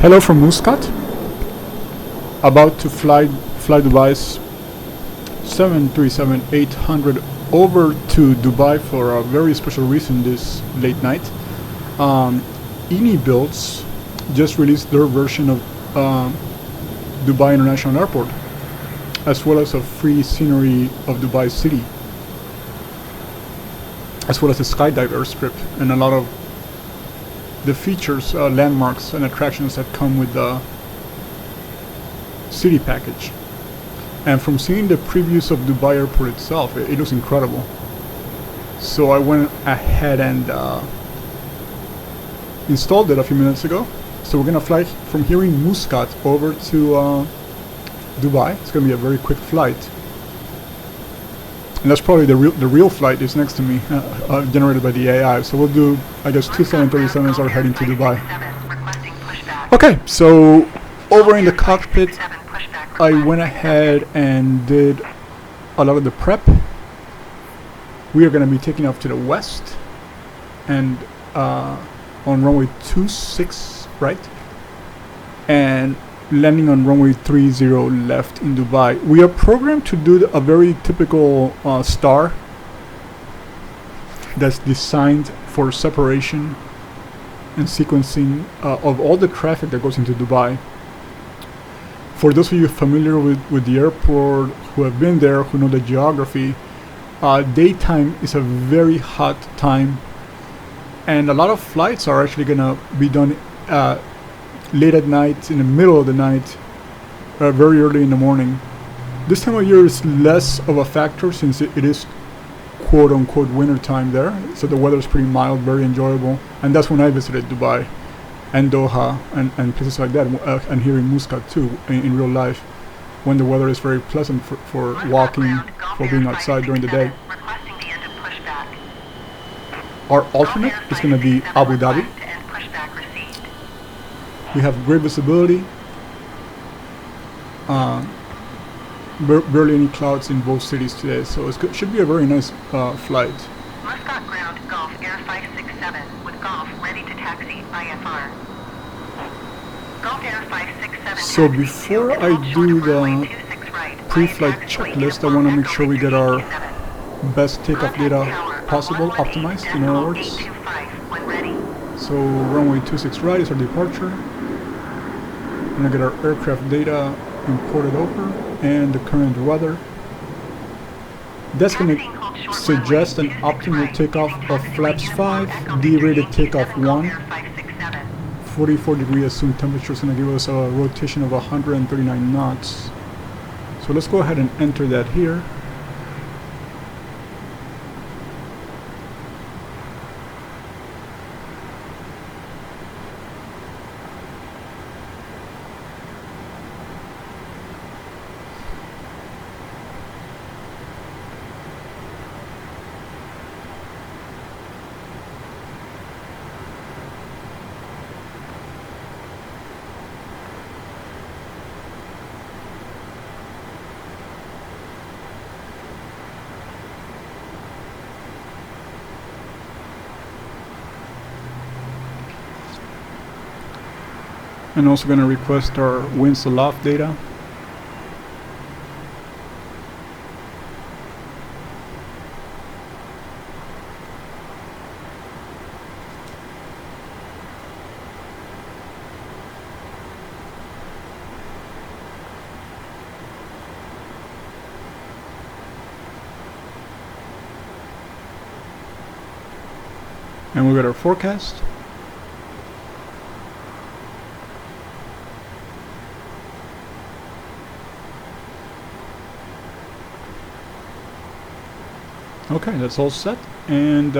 Hello from Muscat. About to fly Dubai's 737-800 over to Dubai for a very special reason this late night. Builds just released their version of Dubai International Airport, as well as a free scenery of Dubai city, as well as a skydiver strip and a lot of the features, landmarks and attractions that come with the city package. And from seeing the previews of Dubai Airport itself, it looks incredible. So I went ahead and installed it a few minutes ago. So we're gonna fly from here in Muscat over to Dubai. It's gonna be a very quick flight. And that's probably the real flight is next to me, generated by the AI. So we'll do, I guess, 2 737s are heading to Dubai. Okay, so over in the cockpit, I went ahead and did a lot of the prep. We are going to be taking off to the west and on runway 26 right, and landing on runway 30 left in Dubai. We are programmed to do a very typical star that's designed for separation and sequencing of all the traffic that goes into Dubai. For those of you familiar with the airport, who have been there, who know the geography, daytime is a very hot time, and a lot of flights are actually going to be done late at night, in the middle of the night, very early in the morning. This time of year is less of a factor since it is quote-unquote winter time there, so the weather is pretty mild, very enjoyable, and that's when I visited Dubai and Doha and places like that, and here in Muscat too, in real life, when the weather is very pleasant for walking, for being outside during the day. Our alternate is going to be Abu Dhabi. We have great visibility, barely any clouds in both cities today, so it should be a very nice flight. Muscat ground, Golf Air 567, with Golf ready to taxi IFR. Golf Air 567. So before I do the pre-flight checklist, I want to make sure we get our best takeoff data possible, optimized in other words. So runway 26 right is our departure. We're going to get our aircraft data imported over and the current weather. That's going to suggest an optimal takeoff of flaps 5, D-rated takeoff 1. 44-degree assumed temperature is going to give us a rotation of 139 knots. So let's go ahead and enter that here. And also going to request our winds aloft data. And we got our forecast. Okay, that's all set, and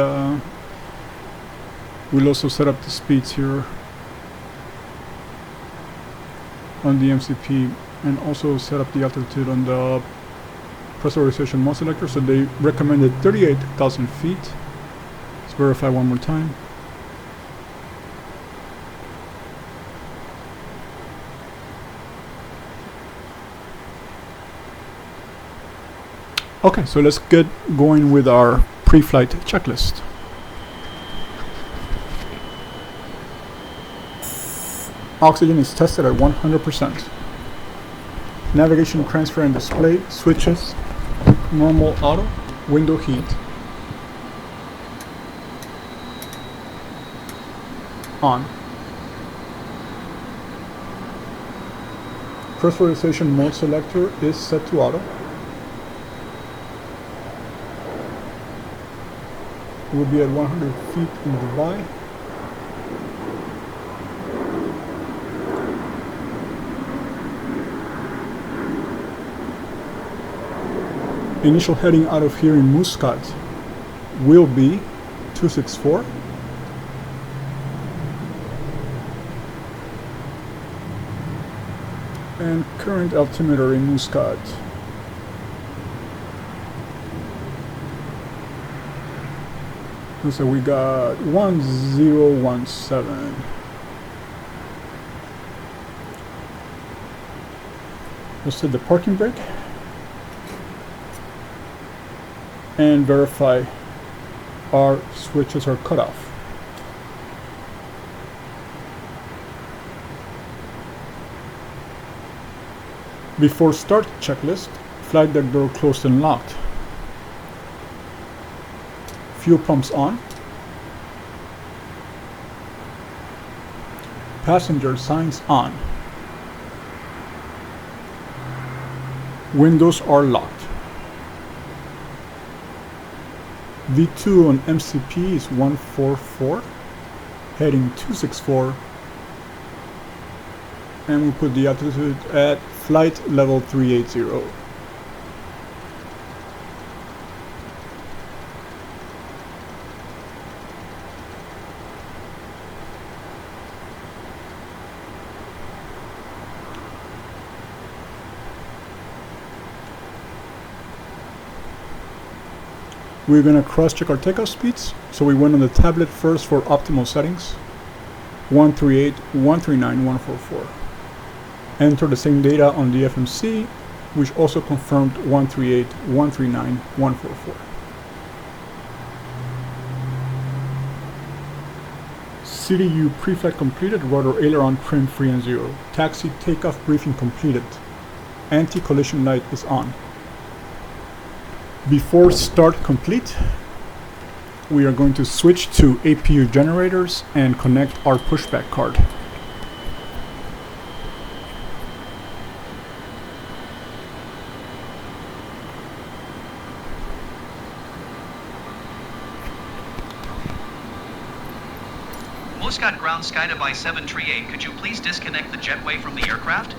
we'll also set up the speeds here on the MCP, and also set up the altitude on the pressurization mode selector. So they recommended 38,000 feet. Let's verify one more time. Okay, so let's get going with our pre-flight checklist. Oxygen is tested at 100%. Navigation, transfer, and display switches. Normal auto. Window heat. On. Pressurization mode selector is set to auto. We'll be at 100 feet in Dubai. Initial heading out of here in Muscat will be 264. And current altimeter in Muscat. So we got 1017. Let's set the parking brake and verify our switches are cut off. Before start checklist, flight deck door closed and locked. Fuel pumps on. Passenger signs on. Windows are locked. V2 on MCP is 144, heading 264, and we put the altitude at flight level 380. We're going to cross-check our takeoff speeds, so we went on the tablet first for optimal settings. 138, 139, 144. Enter the same data on the FMC, which also confirmed 138, 139, 144. CDU preflight completed, rudder aileron trim free and 0. Taxi takeoff briefing completed. Anti-collision light is on. Before start complete, we are going to switch to APU generators and connect our pushback card. Muscat ground Sky to B738, could you please disconnect the jetway from the aircraft?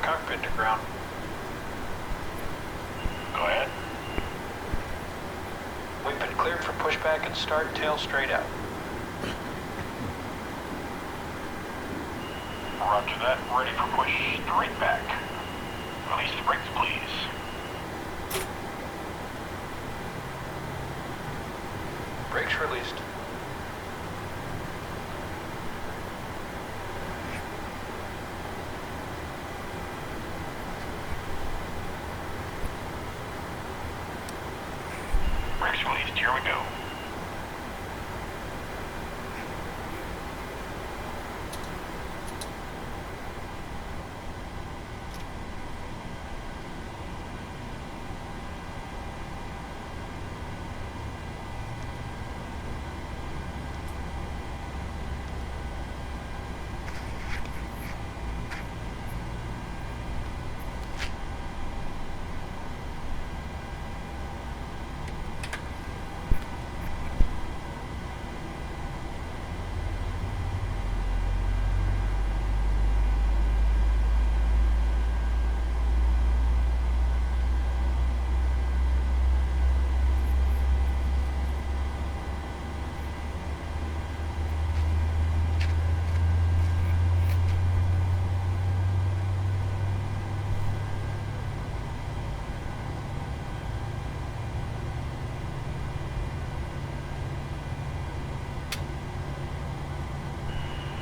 Cockpit to ground. Go ahead. We've been cleared for pushback and start tail straight out. Roger that. Ready for push straight back. Release the brakes, please. Brakes released. Brakes released. Here we go.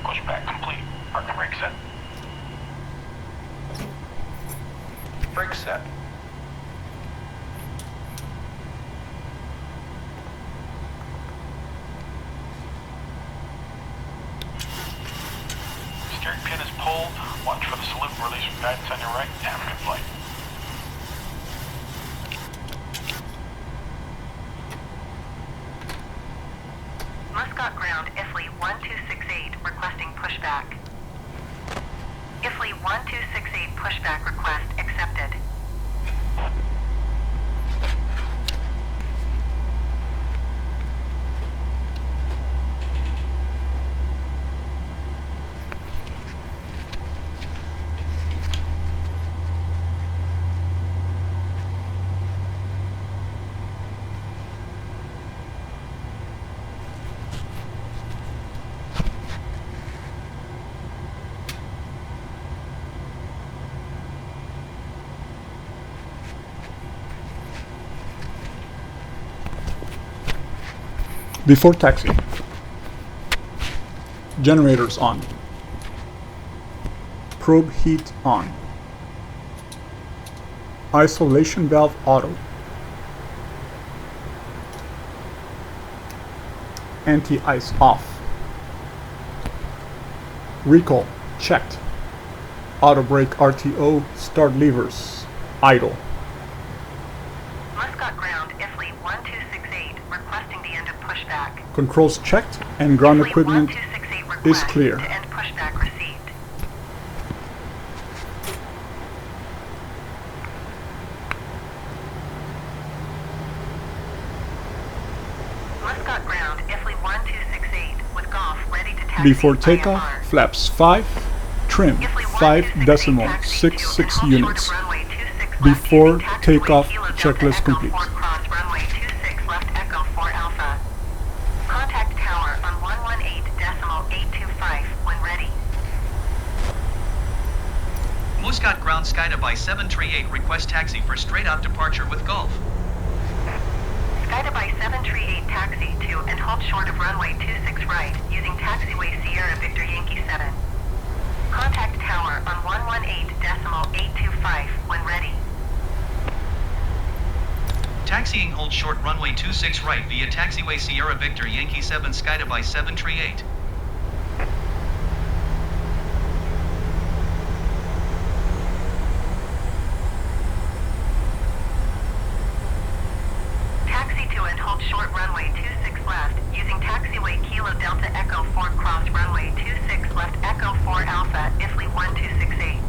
Pushback complete. Parking brake set. Brake set. Guidance on your right. Have a good flight. Muscat ground, IFLI 1268, requesting pushback. IFLI 1268 pushback request accepted. Before taxi. Generators on. Probe heat on. Isolation valve auto. Anti-ice off. Recall checked. Auto brake RTO start levers idle. Muscat ground, IFLI 1268, requesting the end of pushback. Controls checked and ground IFLI equipment 1268 is request clear. to end pushback received. Muscat ground, IFLI 1268, with Golf ready to taxi Before IFR. takeoff, flaps 5, trim IFLI 5.66 1268 units. taxi to and hold short of runway 26 left Before using taxiway takeoff, Kilo Delta checklist Echo complete. 4 cross runway 26 left Echo 4 Alpha. Contact tower on 118.825 when ready. Muscat ground Skydubai 738 request taxi for straight out departure with Gulf. Skydubai 738 taxi to and hold short of runway 26 right using taxiway Sierra Victor Yankee 7. Contact tower on 118.825 when ready. Taxiing hold short runway 26 right via taxiway Sierra Victor Yankee 7 Skydubai 738. Taxi to and hold short runway 26 left using taxiway Kilo Delta Echo 4 cross runway 26 left Echo 4 Alpha IFLI 1268.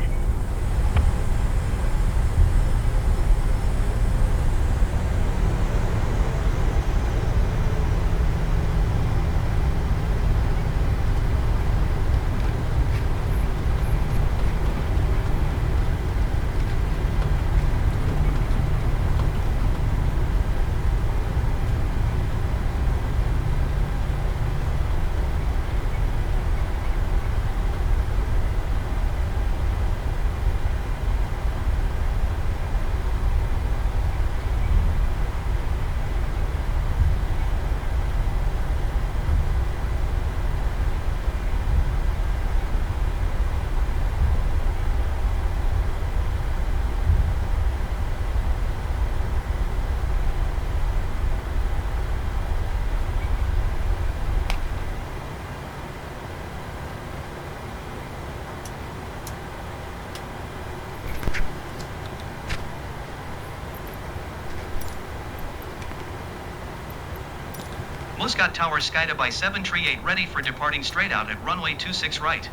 Muscat Tower Skydubai 738 ready for departing straight out at runway 26 right.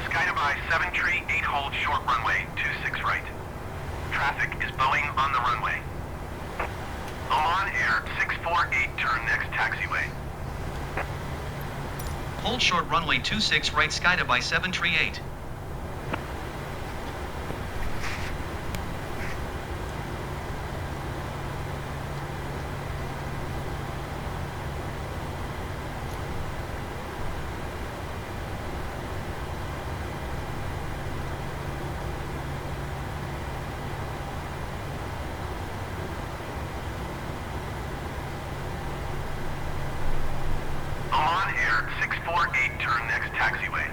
Skydubai 738 hold short runway 26 right. Traffic is Boeing on the runway. Oman Air 648 turn next taxiway. Hold short runway 26 right Skydubai 738. Oman Air 648 turn next taxiway.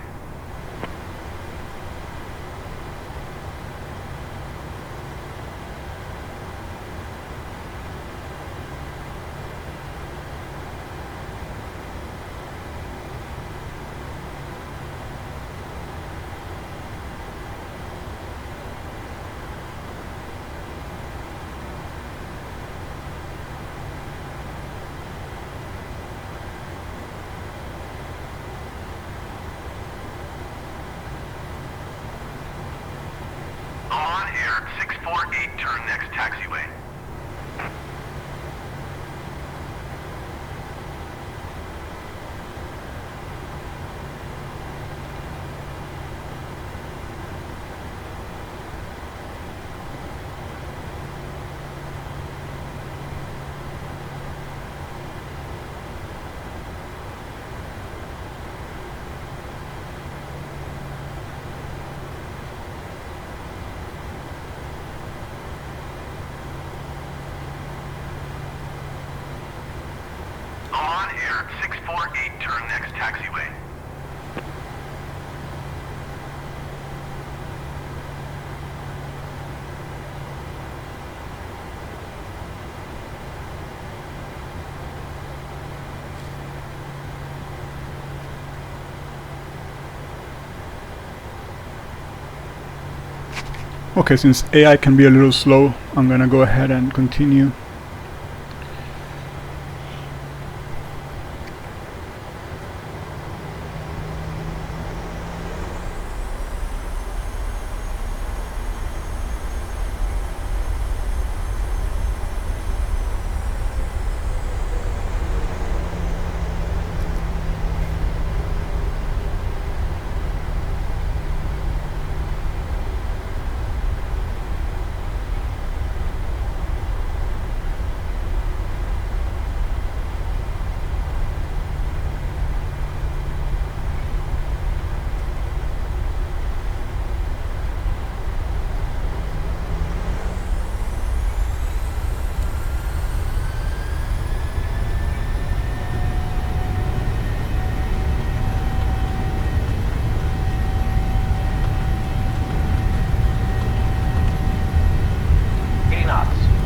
648, turn next taxiway. Okay, since AI can be a little slow, I'm gonna go ahead and continue.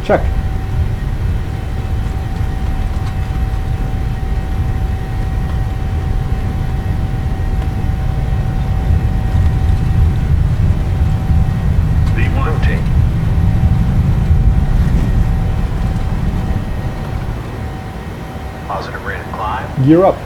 Check. Rotate. Positive rate of climb. Gear up.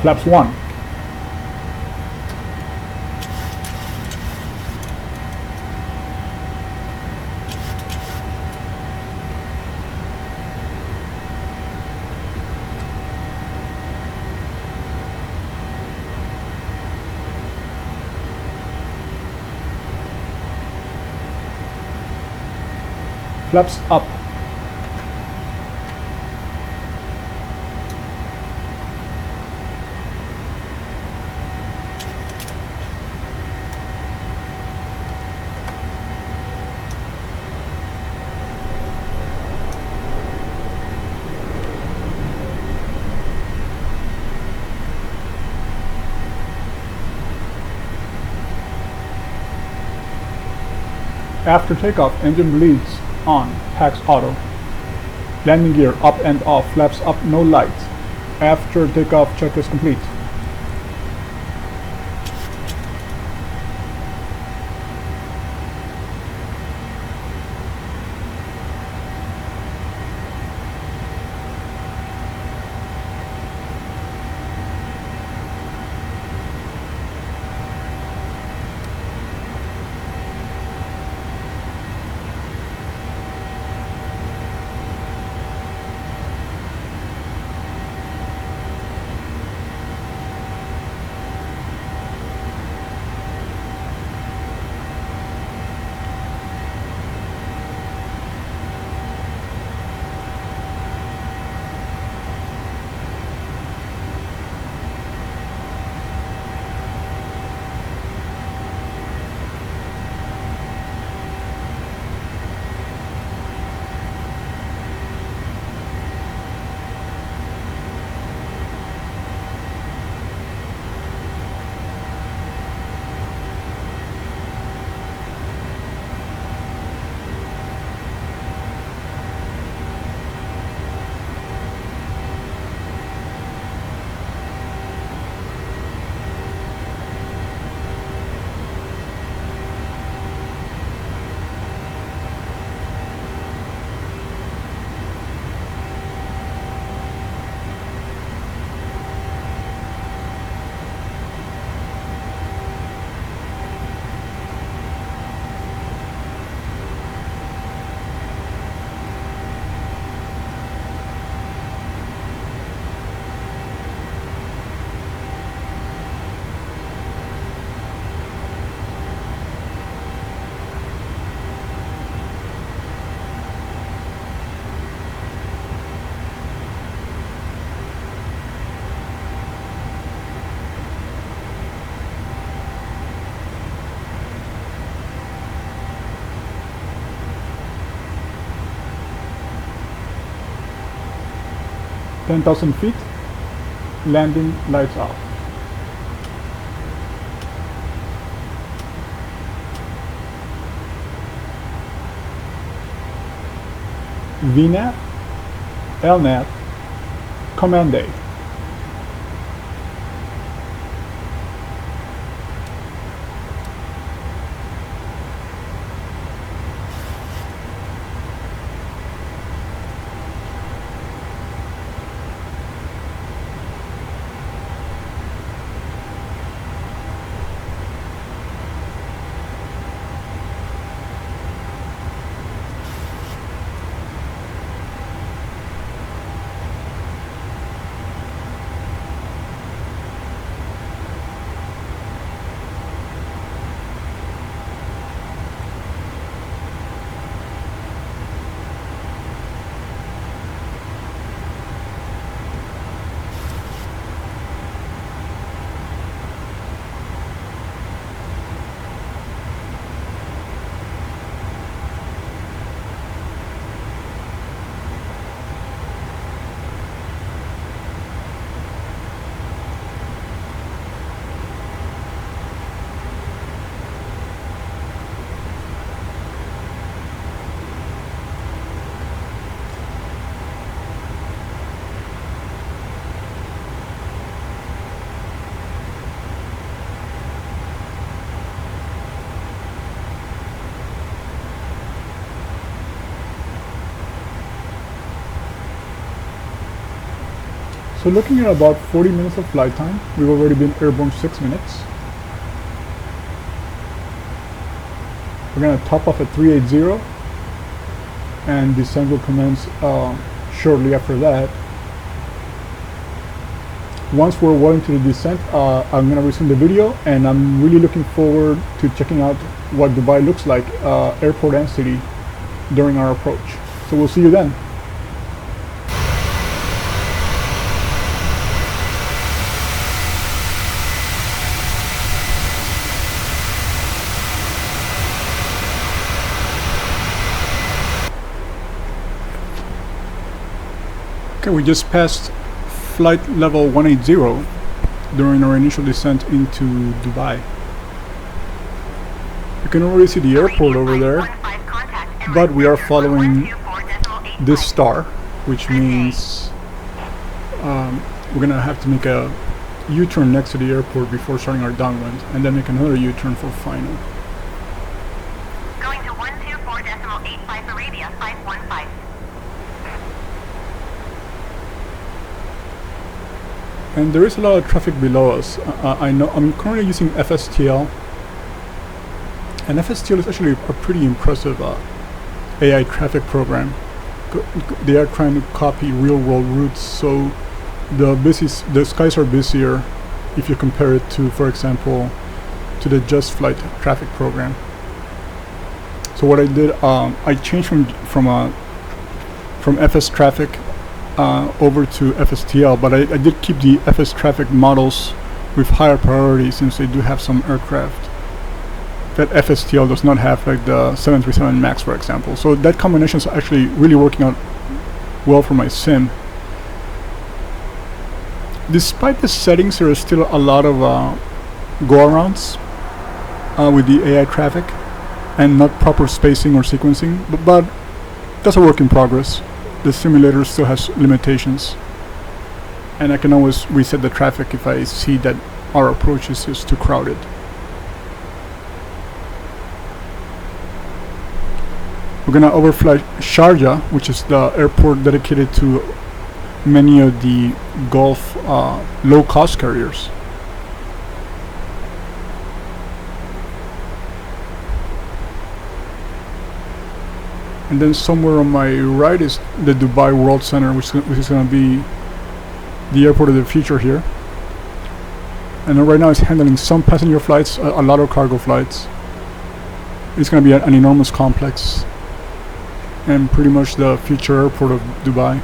Flaps 1. Flaps up. After takeoff, engine bleeds on, packs auto. Landing gear up and off, flaps up, no lights. After takeoff, check is complete. 10,000 feet, landing lights off. VNAV, LNAV, Command A. So looking at about 40 minutes of flight time, we've already been airborne 6 minutes. We're going to top off at 380 and descent will commence shortly after that. Once we're well into the descent, I'm going to resume the video, and I'm really looking forward to checking out what Dubai looks like, airport and city, during our approach. So we'll see you then. Okay, we just passed flight level 180 during our initial descent into Dubai. You can already see the airport over there, but we are following this star, which means we're gonna have to make a U-turn next to the airport before starting our downwind, and then make another U-turn for final. Going to 124.85 Arabia 515. And there is a lot of traffic below us. I know I'm currently using FSTL, and FSTL is actually a pretty impressive AI traffic program. They are trying to copy real-world routes, so the skies are busier if you compare it to, for example, to the Just Flight traffic program. So what I did, I changed from FS traffic over to FSTL, but I did keep the FS traffic models with higher priority, since they do have some aircraft that FSTL does not have, like the 737 MAX, for example. So that combination is actually really working out well for my sim. Despite the settings, there is still a lot of go-arounds with the AI traffic and not proper spacing or sequencing, but that's a work in progress. The simulator still has limitations, and I can always reset the traffic if I see that our approach is just too crowded. We're gonna overfly Sharjah, which is the airport dedicated to many of the Gulf low-cost carriers. And then somewhere on my right is the Dubai World Center, which is going to be the airport of the future here. And right now it's handling some passenger flights, a lot of cargo flights. It's going to be an enormous complex, and pretty much the future airport of Dubai.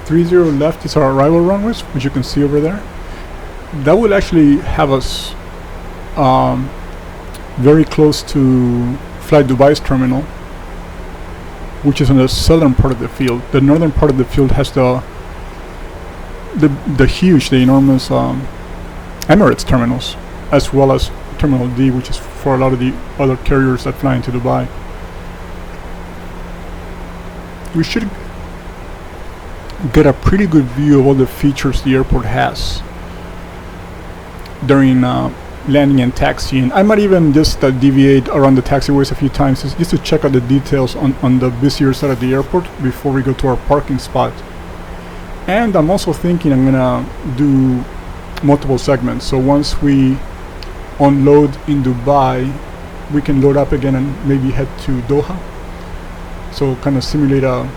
30 left is our arrival runways, which you can see over there. That will actually have us very close to Flight Dubai's terminal, which is on the southern part of the field. The northern part of the field has the enormous Emirates terminals, as well as Terminal D, which is for a lot of the other carriers that fly into Dubai. We should get a pretty good view of all the features the airport has during landing and taxiing. I might even just deviate around the taxiways a few times just to check out the details on the busier side of the airport before we go to our parking spot. And I'm also thinking I'm gonna do multiple segments, so once we unload in Dubai we can load up again and maybe head to Doha, so kind of simulate a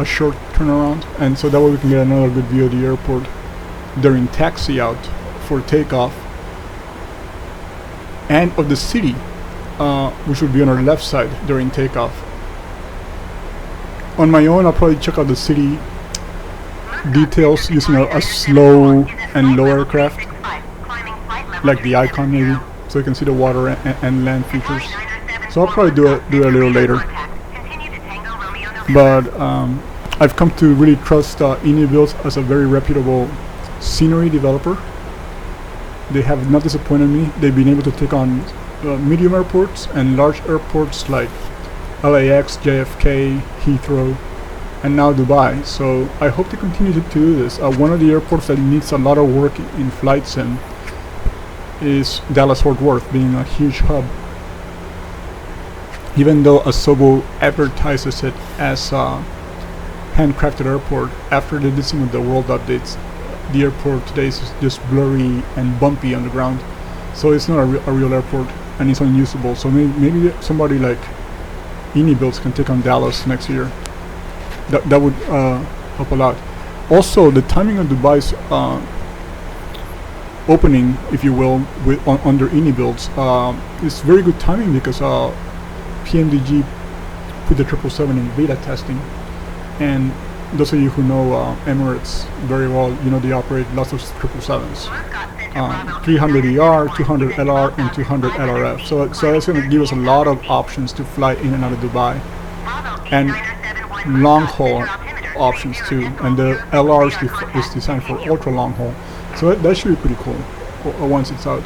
short turnaround, and so that way we can get another good view of the airport during taxi out for takeoff, and of the city, which would be on our left side during takeoff. On my own, I'll probably check out the city details using a slow and low aircraft, like the Icon maybe, so you can see the water and land features. So I'll probably do it a little later. But I've come to really trust Builds as a very reputable scenery developer. They have not disappointed me. They've been able to take on medium airports and large airports like LAX, JFK, Heathrow, and now Dubai. So I hope they continue to do this. One of the airports that needs a lot of work in flight sim is Dallas-Fort Worth, being a huge hub. Even though Asobo advertises it as a handcrafted airport, after they did some of the world updates, the airport today is just blurry and bumpy on the ground. So it's not a real airport, and it's unusable. So maybe somebody like Builds can take on Dallas next year. That would help a lot. Also, the timing of Dubai's opening, if you will, under Builds, is very good timing because PMDG put the 777 in beta testing, and those of you who know Emirates very well, you know they operate lots of 777s, 300 ER, 200 LR, and 200 LRF. So it's going to give us a lot of options to fly in and out of Dubai, and long haul options too. And the LR is designed for ultra long haul, so that should be pretty cool once it's out.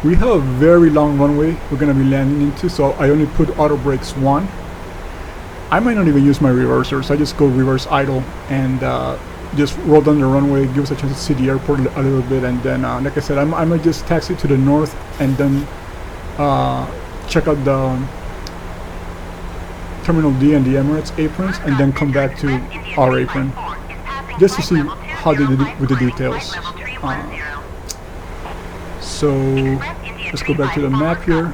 We have a very long runway we're going to be landing into, so I only put auto brakes 1. I might not even use my reversers. I just go reverse idle and just roll down the runway, give us a chance to see the airport a little bit, and then like I said, I might just taxi to the north and then check out the Terminal D and the Emirates aprons, and then come back to our apron just to see how they did it with the details. So let's go back to the map here.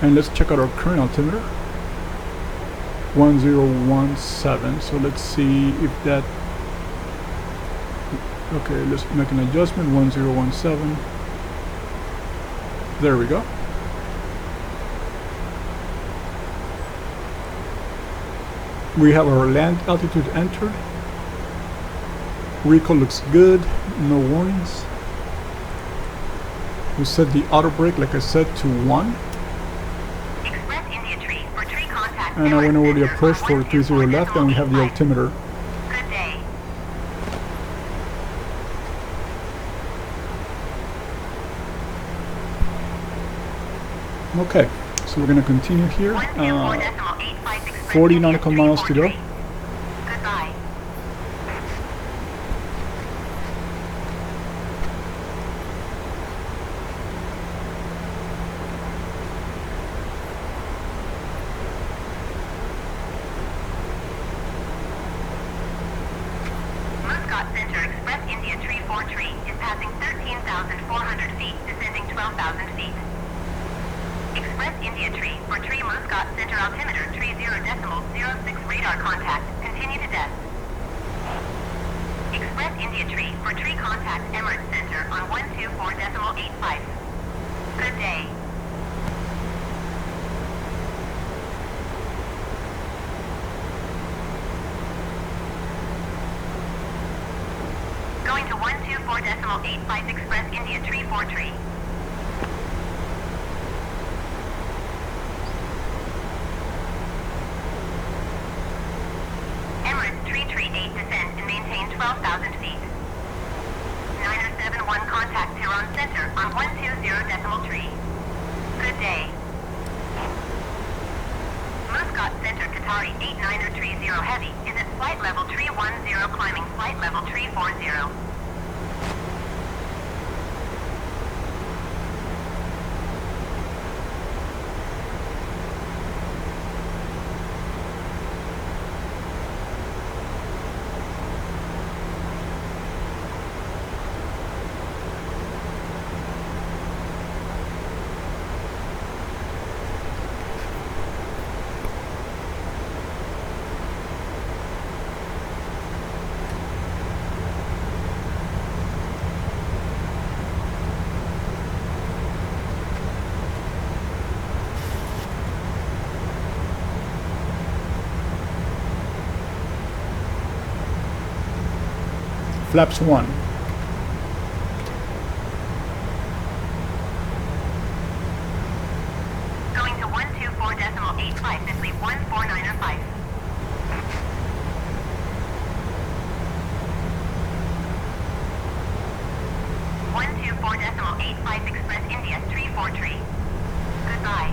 And let's check out our current altimeter, 1017. So let's see if that, okay, let's make an adjustment, 1017. There we go. We have our land altitude entered. Recall looks good, no warnings. We set the auto brake, like I said, to 1. And I went over the approach for 30 left, and we have the altimeter. Good day. Okay, so we're going to continue here. 40 nautical miles to go. Goodbye. Muscat Center Express India 343 is passing 13,400 feet, descending 12,000 feet. Express India Tree for Tree Muscat Center altimeter 30.06 radar contact. Continue to desk. Express India Tree For tree contact Emirates Center on 124.85. Good day. Going to 124.85 Express India Tree 4 Tree. Emirates Tree 8 descend and maintain 12,000 feet. 9071 contact Tehran Center on 120.3. Good day. Muscat Center Qatari 8930 Heavy is at flight level 310 climbing flight level 340. Flaps 1. Going to 124.85, simply 14905. One 24.85 Express India 34 Tree. Goodbye.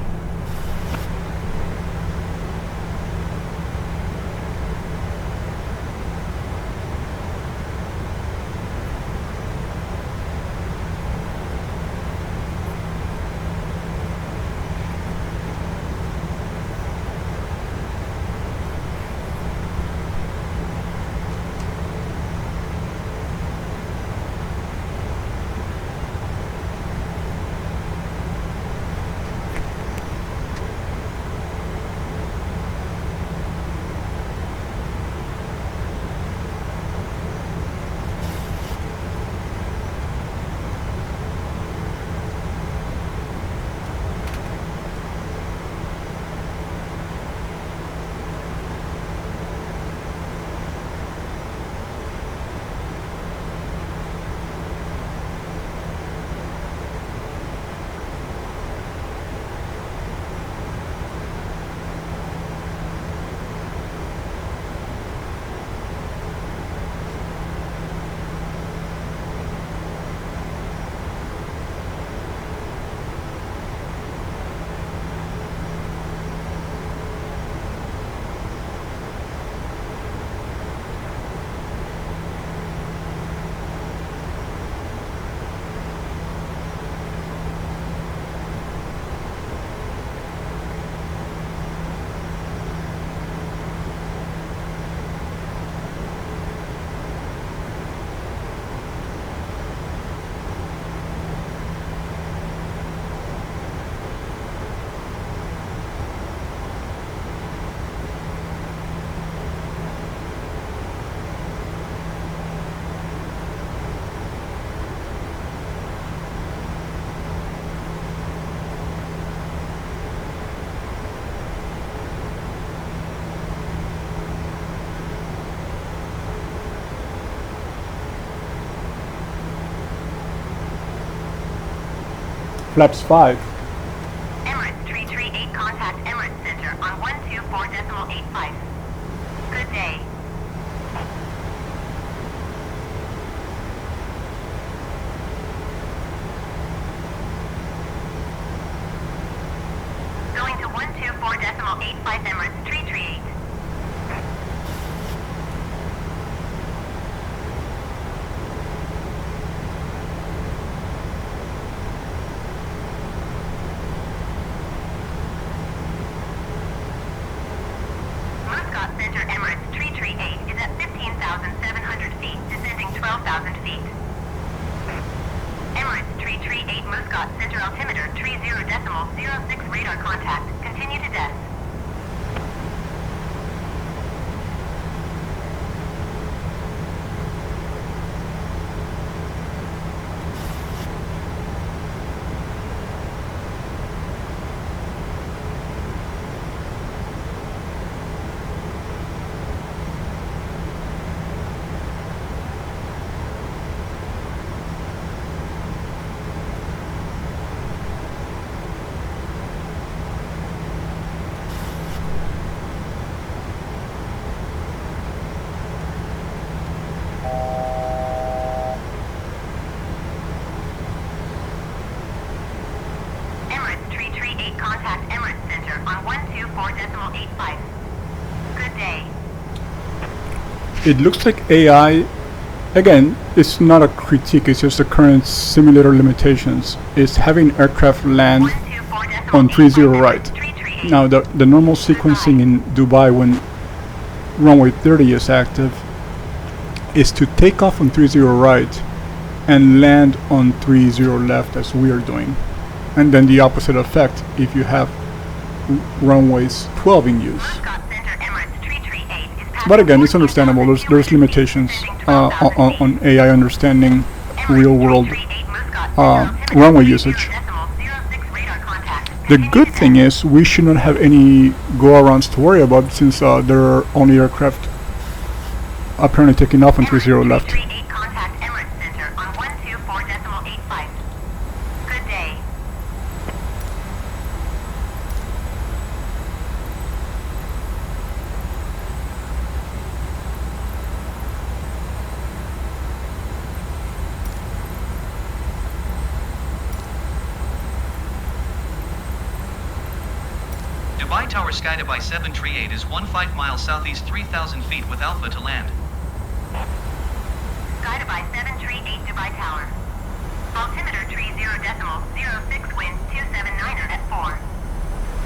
Flaps 5. Emirates 338 contact Emirates Center on 124.85. Good day. Going to 124.85 Emirates 338. Muscat Center Emirates 338 is at 15,700 feet, descending 12,000 feet. Emirates 338 Muscat Center altimeter 30.06 radar contact. Continue to death. day. It looks like AI, again, it's not a critique, it's just the current simulator limitations, is having aircraft land 124 on 30 right. 338. Now the normal sequencing in Dubai when runway 30 is active is to take off on 30 right and land on 30 left as we are doing. And then the opposite effect if you have runways 12 in use. Muscat Center Emirates 338 is passing But again, it's understandable. There's limitations on AI understanding real world runway usage. The good thing is we should not have any go-arounds to worry about since there are only aircraft apparently taking off on 30 left. 338 contact Emirates Center on 124.85. Good day. Dubai Tower Skydubai 738 is 15 miles southeast 3,000 feet with Alpha to land. Skydubai 738 Dubai Tower. Altimeter 30.06 wind 279er at 4.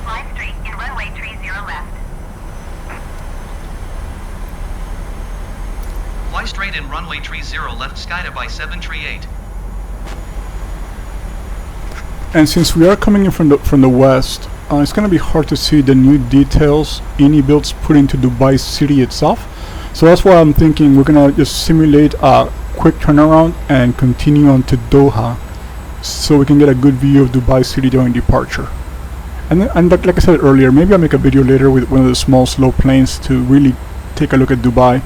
Fly straight in runway 30 left. Fly straight in runway 30 left Skydubai 738. And since we are coming in from the west, it's going to be hard to see the new details any builds put into Dubai city itself. So that's why I'm thinking we're going to just simulate a quick turnaround and continue on to Doha so we can get a good view of Dubai city during departure. And like I said earlier, maybe I'll make a video later with one of the small slow planes to really take a look at Dubai.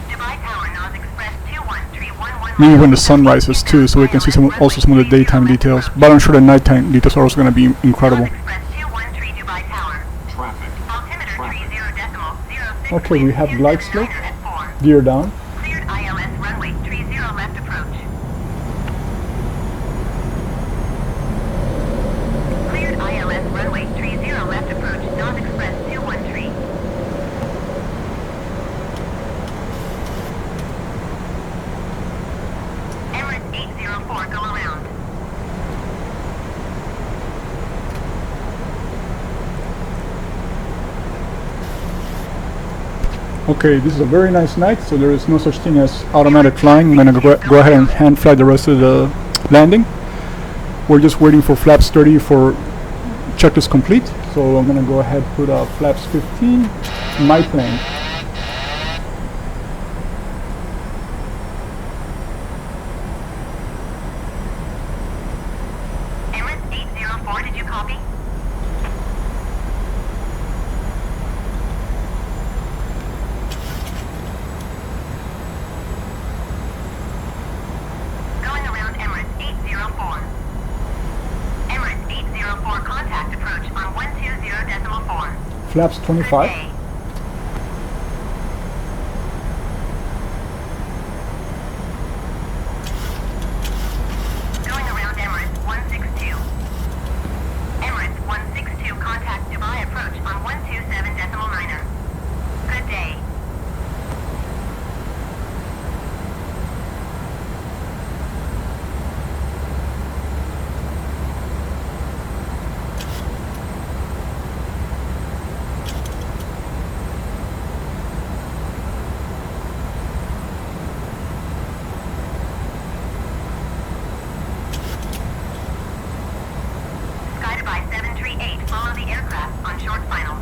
Dubai Tower Nos Express 21311. Maybe when the sun rises too, so we can see also some of the daytime details. But I'm sure the nighttime details are also going to be incredible. Nos Express 213 Dubai Tower. Traffic. Altimeter 30.06 Okay, we have glide slope. 279er at 4. Gear down. Cleared ILS runway 30 left approach. Cleared ILS runway 30 left approach, Nos Express 213. Emirates 804, go around. Okay, this is a very nice night, so there is no such thing as automatic flying. I'm going to go ahead and hand fly the rest of the landing. We're just waiting for flaps 30 for checklist complete. So I'm going to go ahead and put flaps 15, my plane. Emirates 804, did you copy? Going around Emirates 804. Emirates 804, contact approach on 120.4. Flaps 25. Good day. Going around Emirates 162. Emirates 162, contact Dubai approach on 127.9er. Good day. Skydubai 738, follow the aircraft on short final.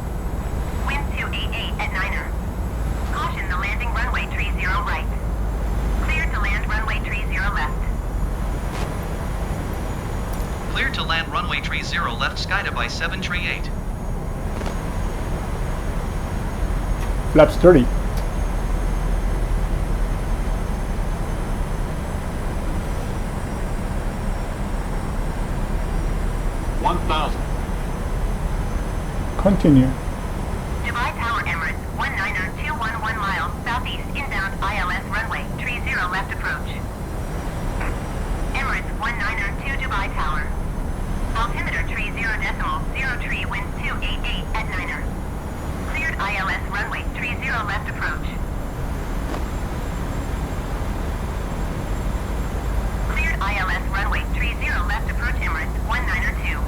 Wind 288 at 9er. Caution, the landing runway 30 right. Cleared to land runway 30 left. Cleared to land runway 30 left Skydubai 738. Flaps 30. Continue. Dubai Tower Emirates 19211 miles southeast inbound ILS runway 30 left approach. Emirates 192 Dubai Tower. Altimeter 30.03 wind 288 at 9er. Cleared ILS runway approach Emirates 1902.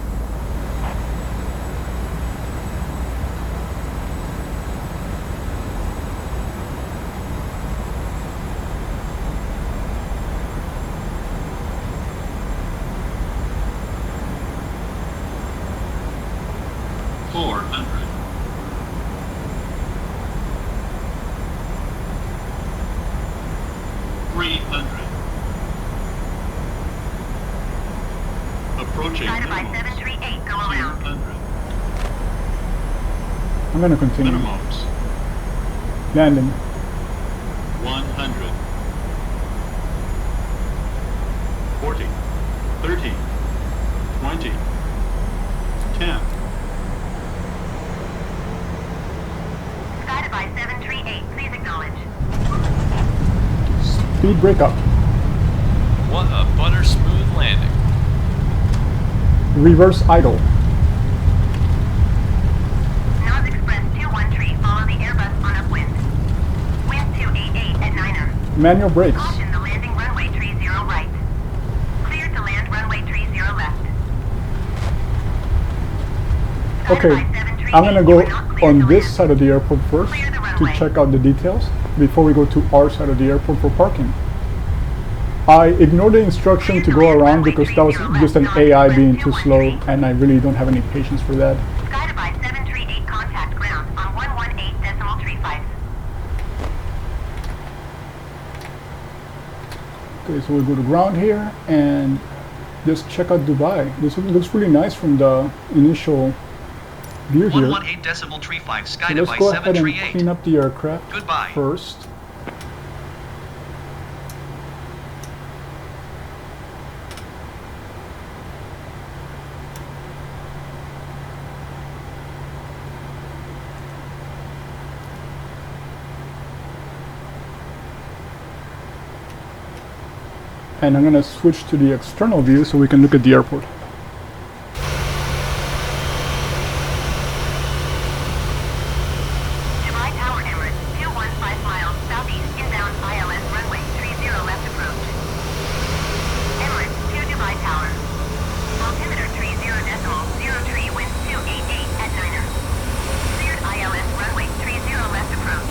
Approaching Skydiby minimums. 738, go around. 200. I'm gonna continue. Minimums. Landing. 100. 40. 30. 20. 10. Skydiby 738, please acknowledge. Speed breakup. What a butter smooth landing. Reverse idle. NOS Express 213, follow the Airbus on upwind. Wind 288 at 9er. Manual brakes. Caution, the landing runway 30 right. Clear to land runway 30 left. Okay, Skydiby 738, I'm gonna you go are not clear on to this land. side of the airport first Clear the to runway. check out the details before we go to our side of the airport for parking. I ignored the instruction to go around because that was just an AI being too slow, and I really don't have any patience for that. Skydiby 738, contact ground on 118.35. Okay, so we'll go to ground here and just check out Dubai. This looks really nice from the initial view here. 118.35 So Skydiby let's go ahead and 738. clean up the aircraft Goodbye. first. And I'm gonna switch to the external view so we can look at the airport. Dubai Tower Emirates 215 miles southeast inbound ILS runway 30 left approach. Emirates 2 Dubai Tower. Altimeter 30.03, wind 288 at 9er. Cleared ILS runway 30 left approach.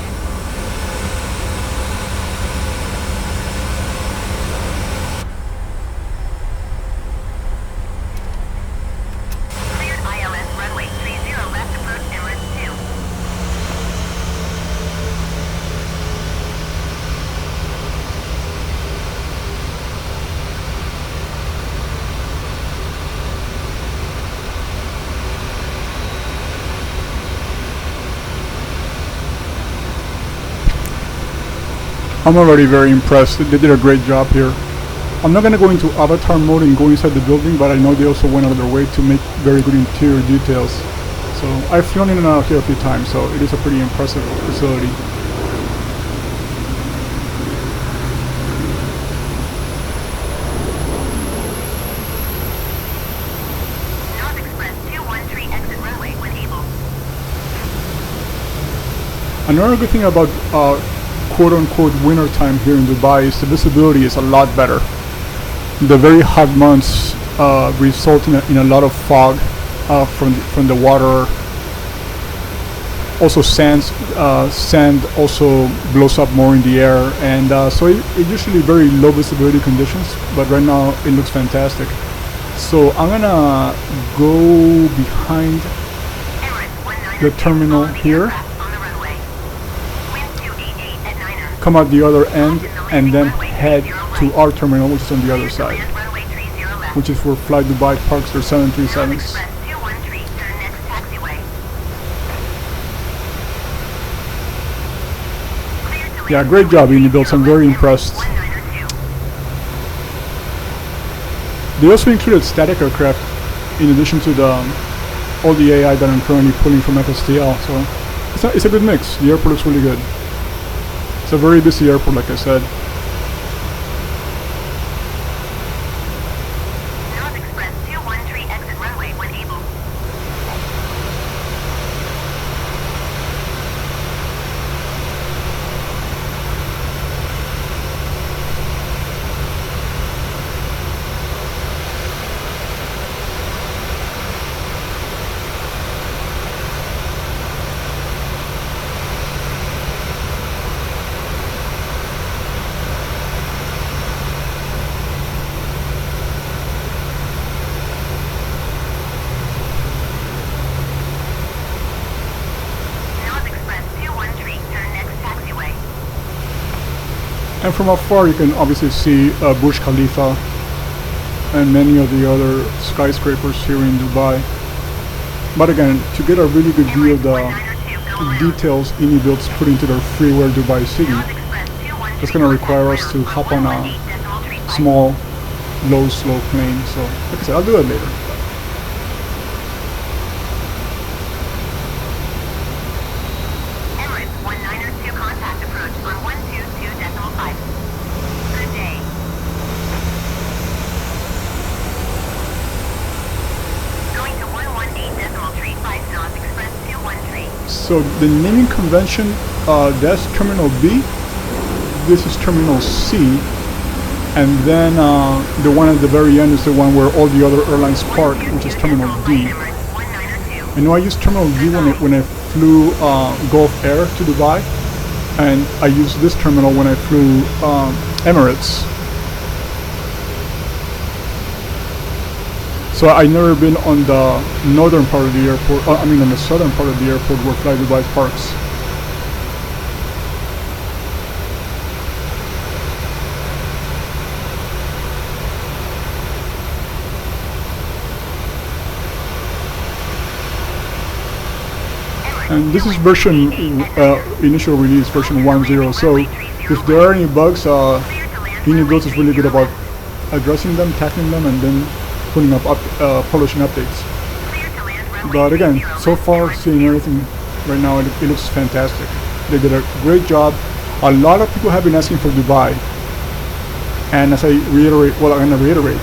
Cleared ILS runway 30 left approach Emirates 2. I'm already very impressed. They did a great job here. I'm not going to go into avatar mode and go inside the building, but I know they also went out of their way to make very good interior details. So I've flown in and out here a few times, so it is a pretty impressive facility. NOS Express 213 exit runway when able. Another good thing about quote-unquote winter time here in Dubai is the visibility is a lot better. The very hot months result in a lot of fog from the water. Also sand also blows up more in the air, and so it usually very low visibility conditions, but right now it looks fantastic. So I'm gonna go behind Emirates 19 the terminal follow the here, aircraft on the runway. Wind 288 at 9er. come out the other end, and then head to our terminal, which is on the other side, Land runway 30 left. which is where Fly Dubai parks their NOS 737s. Express 213 turn next taxiway. Clear to Yeah, land great job, runway Unibuilt. 30 I'm very left, impressed. Emirates 192. They also included static aircraft in addition to all the AI that I'm currently pulling from FSTL. So it's a good mix. The airport looks really good. It's a very busy airport, like I said. NOS Express 213 exit runway when able. And from afar you can obviously see Burj Khalifa and many of the other skyscrapers here in Dubai. But again, to get a really good view of the details Ini Builds put into their freeware Dubai city, it's going to require us to hop on a small, low, slow plane. So, like I said, I'll do it later. Emirates 1902 contact approach on 122.5. Good day. Going to 118.35 knots, express 213. So the naming convention, that's Terminal B, this is Terminal C, and then the one at the very end is the one where all the other airlines park, which is Terminal D. Emirates 1902. I know I used Terminal D when I flew Gulf Air to Dubai, and I used this terminal when I flew Emirates. So I've never been on the northern part of the airport, I mean on the southern part of the airport where Fly Dubai parks. And this is version, initial release, version 1.0, so if there are any bugs, Ini Builds is really good about addressing them, tackling them, and then putting up, publishing updates. But again, so far, seeing everything right now, it looks fantastic. They did a great job. A lot of people have been asking for Dubai, and as I reiterate, well, I'm going to reiterate,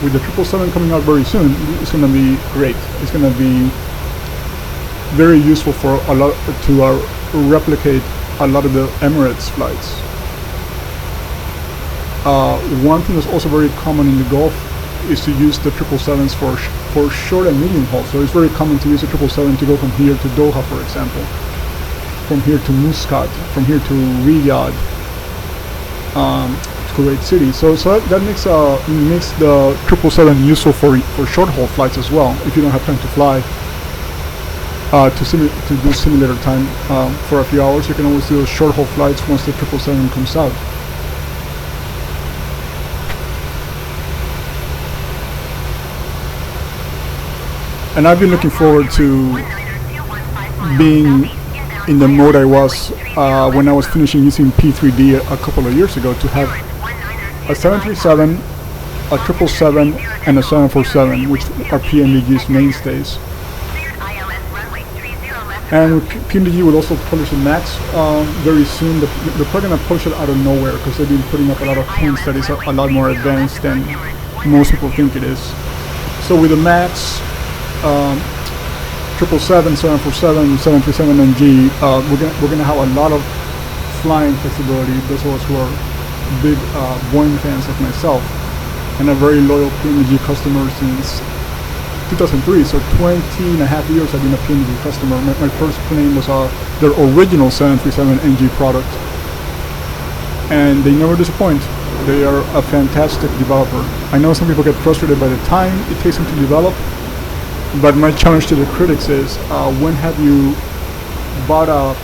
with the 777 coming out very soon, it's going to be great. It's going to be very useful for a lot to replicate a lot of the Emirates flights. One thing that's also very common in the Gulf is to use the 777s for short and medium haul. So it's very common to use the 777 to go from here to Doha, for example, from here to Muscat, from here to Riyadh, Kuwait City. So that makes the 777 useful for short haul flights as well. If you don't have time to fly, to do simulator time for a few hours, you can always do those short haul flights once the 777 comes out. And I've been looking forward to being in the mode I was when I was finishing using P3D a couple of years ago, to have a 737, a 777, and a 747, which are PMDG's mainstays. And PMDG will also publish the MAX very soon. They're probably going to push it out of nowhere because they've been putting up a lot of hints that it's a lot more advanced than most people think it is. So with the MAX, 777, 747, 737NG, we're gonna have a lot of flying flexibility. Those of us who are big Boeing fans like myself, and a very loyal PMDG customer since 2003. So 20 and a half years I've been a PMDG customer. My first plane was their original 737NG product, and they never disappoint. They are a fantastic developer. I know some people get frustrated by the time it takes them to develop, but my challenge to the critics is, when have you bought a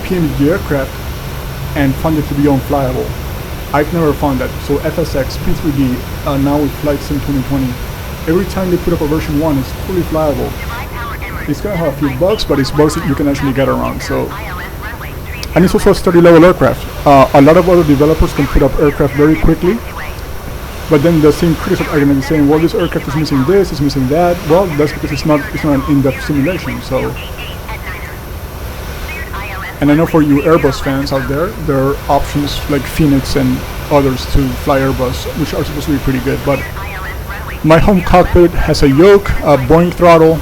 PMDG aircraft and found it to be unflyable? I've never found that. So FSX, P3D, now with Flight Sim 2020, every time they put up a version 1, it's fully flyable. It's gonna have a few bugs, but it's bugs that you can actually get around. So, and it's also a study level aircraft. A lot of other developers can put up aircraft very quickly, but then the same critics are going to be saying, well, this aircraft is missing this, it's missing that. Well, that's because it's not an in-depth simulation. So, and I know for you Airbus fans out there are options like Phoenix and others to fly Airbus, which are supposed to be pretty good. But my home cockpit has a yoke, a Boeing throttle.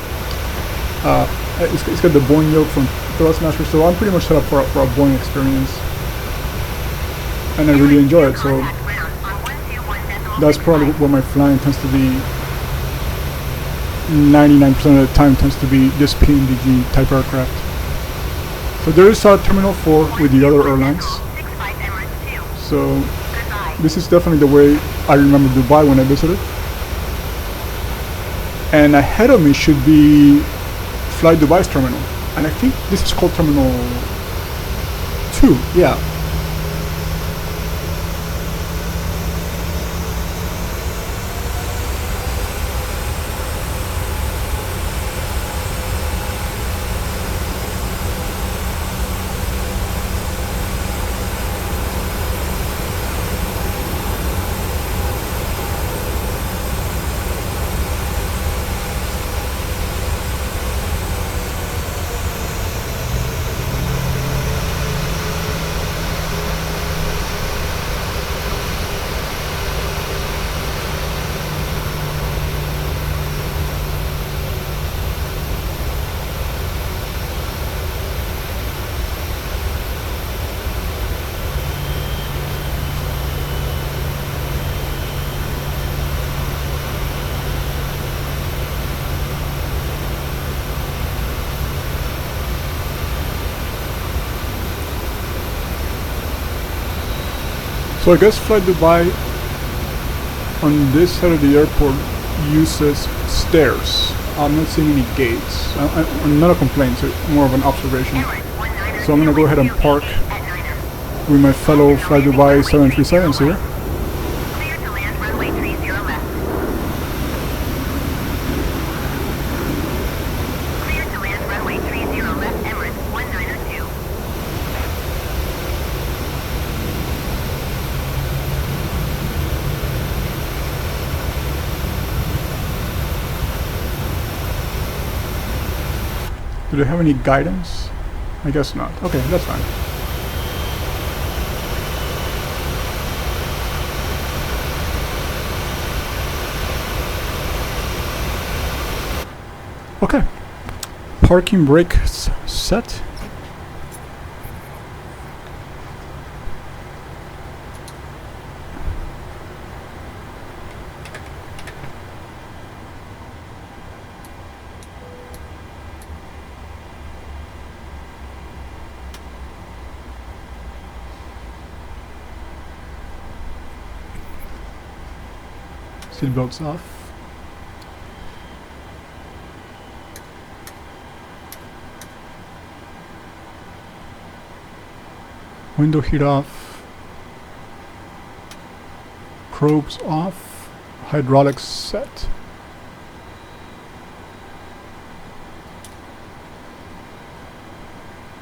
It's got the Boeing yoke from Thrustmaster, so I'm pretty much set up for a Boeing experience, and I really enjoy it. So that's probably what my flying tends to be. 99% of the time tends to be this PMDG type aircraft. So there is a Terminal 4 with the other airlines. So this is definitely the way I remember Dubai when I visited. And ahead of me should be Fly Dubai's terminal. And I think this is called Terminal 2, yeah. So I guess Flight Dubai on this side of the airport uses stairs. I'm not seeing any gates. I'm not a complaint, it's more of an observation. So I'm gonna go ahead and park with my fellow Flight Dubai 737s here. Clear to land runway 30 left. Clear to land runway 30 left, Emirates 1902. Do they have any guidance? I guess not. Okay, that's fine. Okay. Parking brakes set. Seatbelts off. Window heat off. Probes off. Hydraulics set.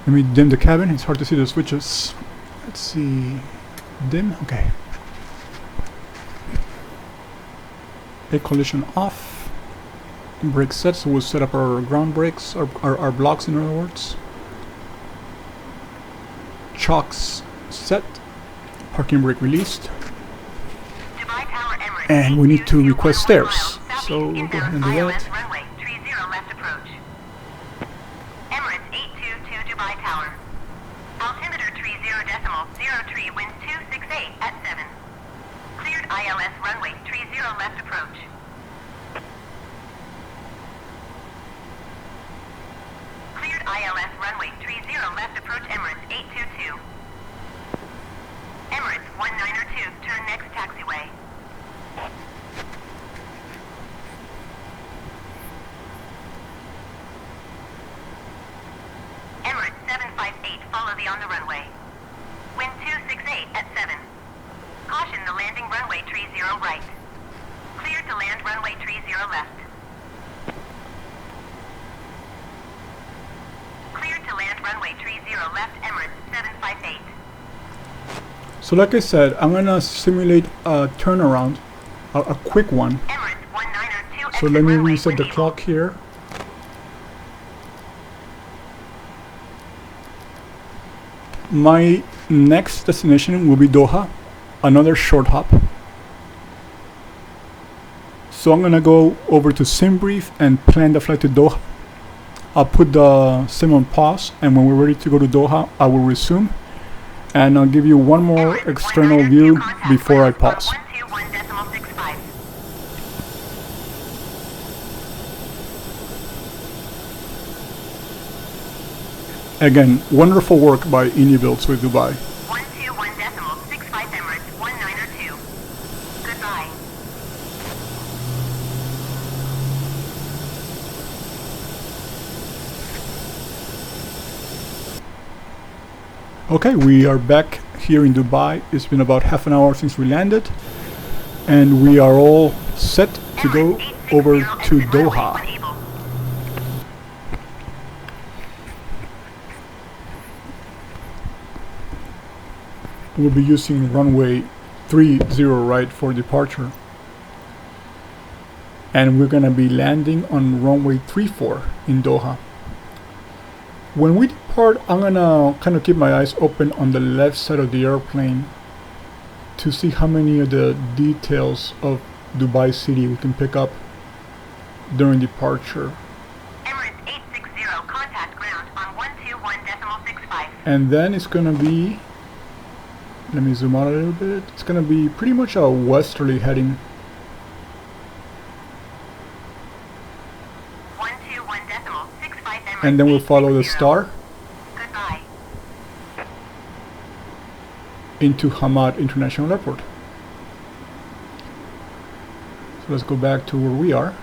Let me dim the cabin. It's hard to see the switches. Let's see. Dim. Okay. Air collision off. Brake set, so we'll set up our ground brakes, our blocks in other words. Chocks set. Parking brake released. Dubai Tower, Emirates. And we need to request 821 stairs. miles, So we'll southeast go ahead and do ILS that. runway 30 left approach. Emirates 822 Dubai Tower. Altimeter 30.03, wind 268 at 7. Cleared ILS runway 30 left approach. Cleared ILS runway 30 left approach, Emirates 822. Emirates 1902, turn next taxiway. Emirates 758, follow the on the runway. Wind 268 at 7. Caution, the landing runway 30 right. Clear to land runway 30 left. Clear to land runway 30 left, Emirates 758. So like I said, I'm gonna simulate a turnaround, a quick one. Emirates 1902, So let me reset the clock here. My next destination will be Doha, another short hop. So I'm gonna go over to SimBrief and plan the flight to Doha. I'll put the sim on pause, and when we're ready to go to Doha, I will resume. And I'll give you one more external view before I pause. 121.65. Again, wonderful work by Builds with Dubai. 121.65 Emirates 1902. Goodbye. Okay, we are back here in Dubai. It's been about half an hour since we landed, and we are all set to go over to Doha. We'll be using runway 30 right for departure, and we're gonna be landing on runway 34 in Doha. When we depart, I'm gonna kind of keep my eyes open on the left side of the airplane to see how many of the details of Dubai City we can pick up during departure. Emirates 860, contact ground on 121.65. And then it's gonna be, let me zoom out a little bit, it's gonna be pretty much a westerly heading. 121.65 Emirates. And then we'll follow the 860. star. Goodbye. into Hamad International Airport. So let's go back to where we are.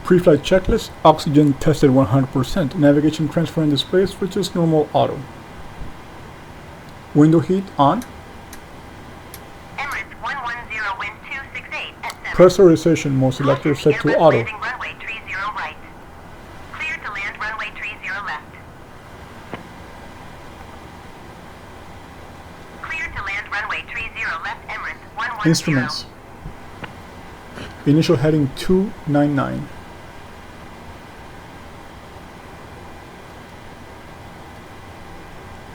Pre-flight checklist, oxygen tested 100%, navigation transfer and display switches normal auto. Window heat on. Emirates 110, wind 268 at 7. Pressurization mode selector Caution, set to Airbus auto. landing runway 30 right. Clear to land runway 30 left. Clear to land runway 30 left, Emirates 110. Instruments. Initial heading 299.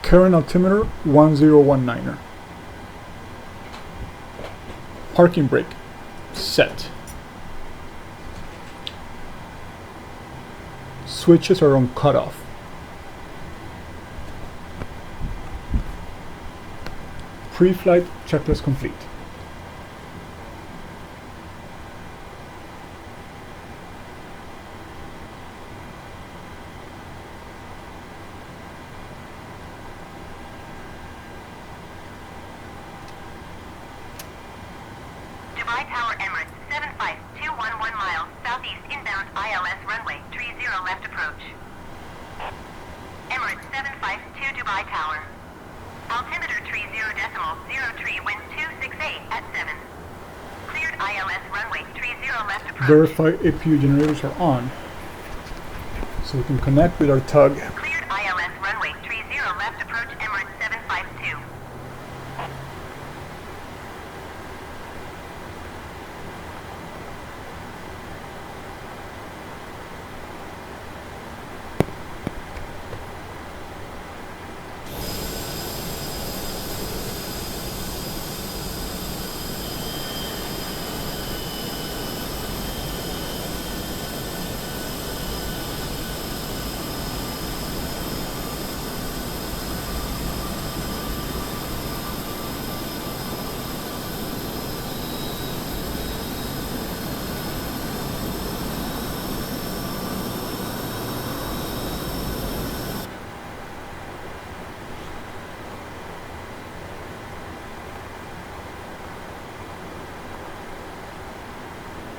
Current altimeter 1019er. Parking brake set. Switches are on cutoff. Pre-flight checklist complete. Dubai Tower, Emirates 75211 miles southeast inbound ILS runway 30 left approach. Emirates 752 Dubai Tower. Altimeter 30.03, wind 268 at 7. Cleared ILS runway 30 left approach. Verify APU generators are on. So we can connect with our tug. Cleared ILS runway 30 left approach, Emirates 752.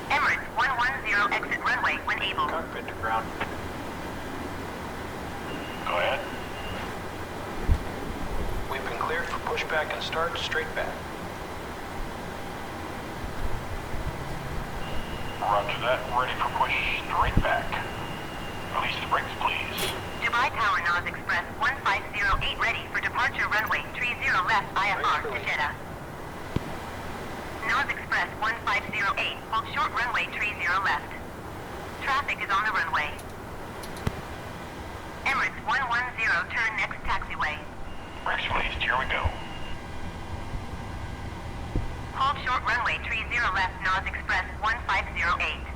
Emirates 110, exit runway when able. Cockpit to ground. Go ahead. We've been cleared for pushback and start straight back. Roger that. Ready for push straight back. Release the brakes, please. Dubai Tower, Naz Express 1508 ready for departure runway 30 left IFR to Jeddah. Naz Express 1508, hold short runway 30 left. Traffic is on the runway. Emirates 110, turn next taxiway. Brakes released. Here we go. Hold short runway 30 left, Naz Express 1508.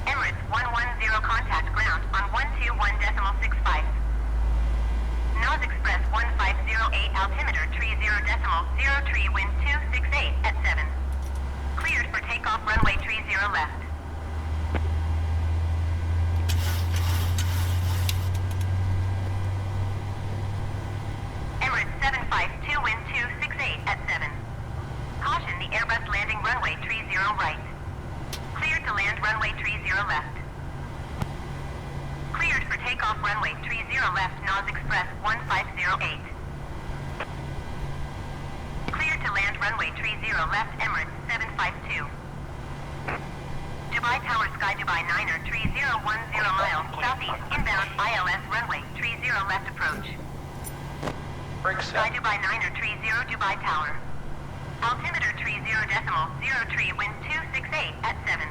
Emirates 110, contact ground on 121.65. Naz Express 1508, altimeter 30.03, wind 268 at 7. Cleared for takeoff runway 30 left. Emirates 752, wind 268 at 7. Caution, the Airbus landing runway 30 right. Cleared to land runway 30 left. Cleared for takeoff runway 30 left, Naz Express 1508. Cleared to land runway 30 left, Emirates 752. Dubai Tower, Sky Dubai 9er 3010 miles southeast inbound ILS runway 30 left approach. Brakes Sky set. Dubai 9er 30 Dubai Tower. Altimeter 30.03, wind 268 at 7.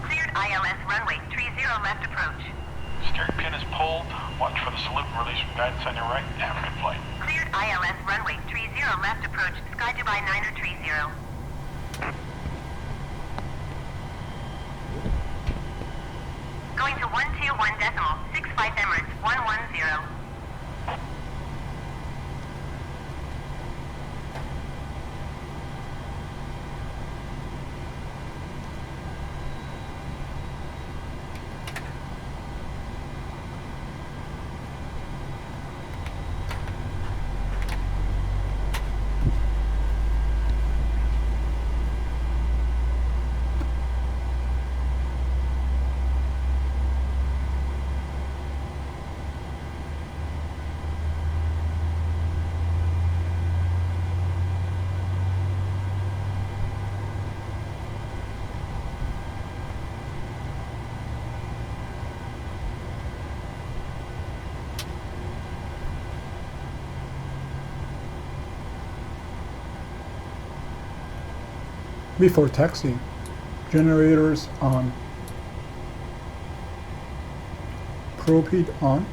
Cleared ILS runway 30 left approach. Steering pin is pulled. Watch for the salute and release from guidance on your right. Have a good flight. Cleared ILS runway 30 left approach, Sky Dubai 9er 30. Before taxi, generators on, probe heat on,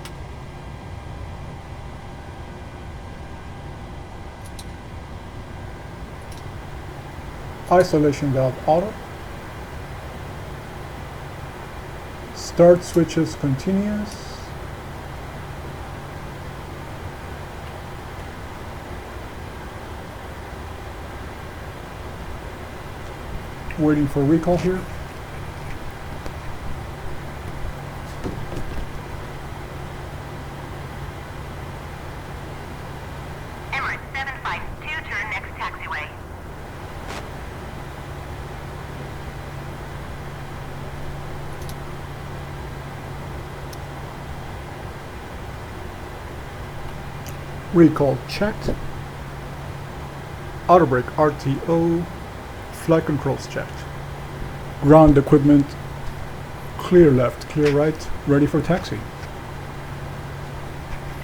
isolation valve auto, start switches continuous, waiting for recall here. Emirates 752, turn next taxiway. Recall checked. Auto brake RTO. Flight controls checked. Ground equipment clear left, clear right, ready for taxi.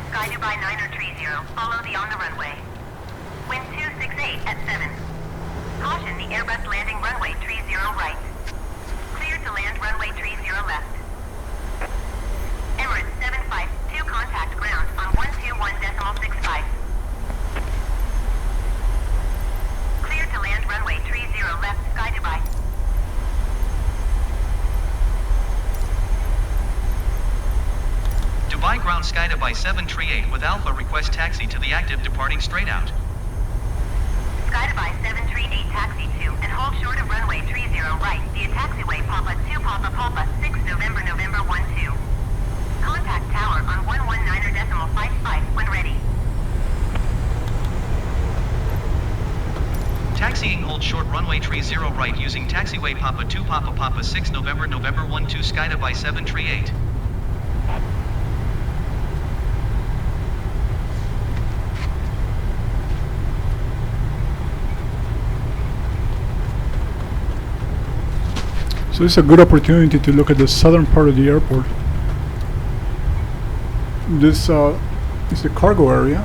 Sky Dubai 9030, follow the on the runway. Wind 268 at 7. Caution, the Airbus landing runway 30 right. Clear to land runway 30 left. Emirates 752, contact ground on 121.65. Clear to land runway 30 left, Sky Dubai. Dubai ground Sky Dubai 738 with Alpha request taxi to the active departing straight out. Sky Dubai 738 taxi 2 and hold short of runway 30 right via taxiway Papa 2 Papa Papa 6 November 12. Contact tower on 119.55 when ready. Taxiing hold short runway 30 right using taxiway Papa 2 Papa Papa 6 November 12 Sky Dubai 738. So this is a good opportunity to look at the southern part of the airport. This is the cargo area.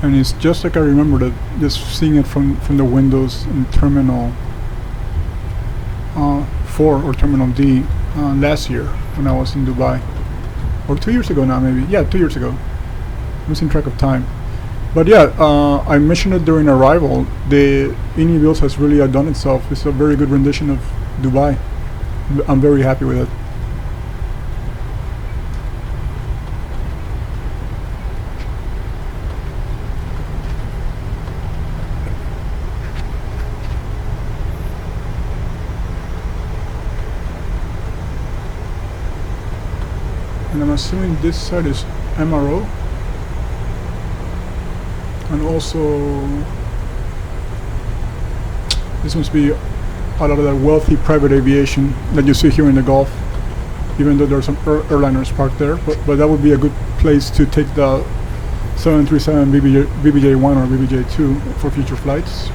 And it's just like I remembered it, just seeing it from the windows in Terminal 4 or Terminal D last year when I was in Dubai. Or 2 years ago now maybe. Yeah, 2 years ago. I'm losing track of time. But yeah, I mentioned it during arrival. The INI build has really outdone itself. It's a very good rendition of Dubai. I'm very happy with it. And I'm assuming this side is MRO. And also, this must be a lot of that wealthy private aviation that you see here in the Gulf, even though there are some airliners parked there. But that would be a good place to take the 737 BBJ-1 or BBJ-2 for future flights.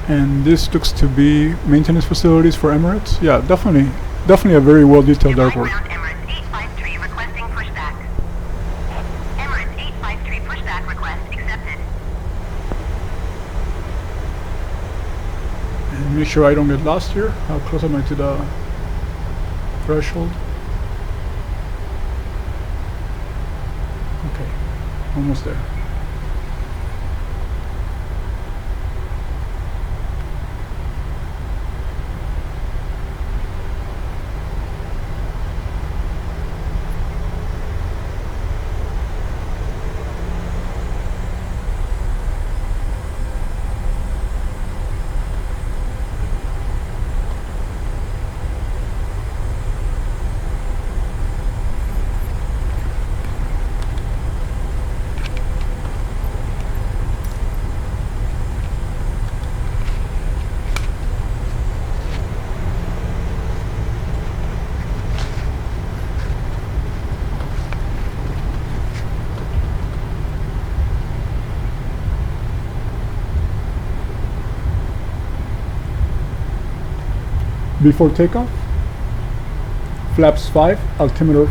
And this looks to be maintenance facilities for Emirates. Yeah, definitely a very well detailed airport. Emirates 853 requesting pushback. Emirates 853 pushback request accepted. And make sure I don't get lost here. How close am I to the threshold? Okay, almost there. before takeoff. Flaps 5, altimeter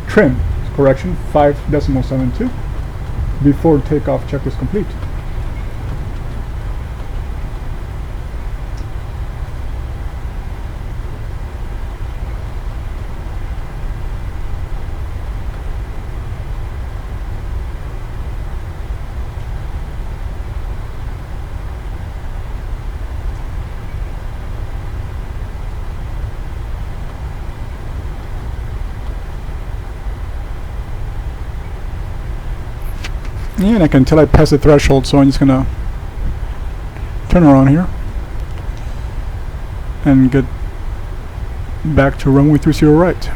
trim, correction, 5.72. Before takeoff, checklist complete. Yeah, and I can tell I passed the threshold, so I'm just gonna turn around here and get back to runway 30 right.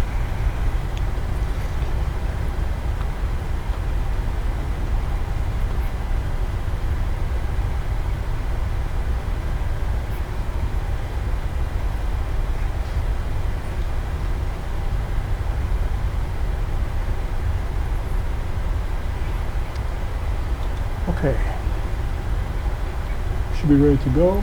Okay, should be ready to go.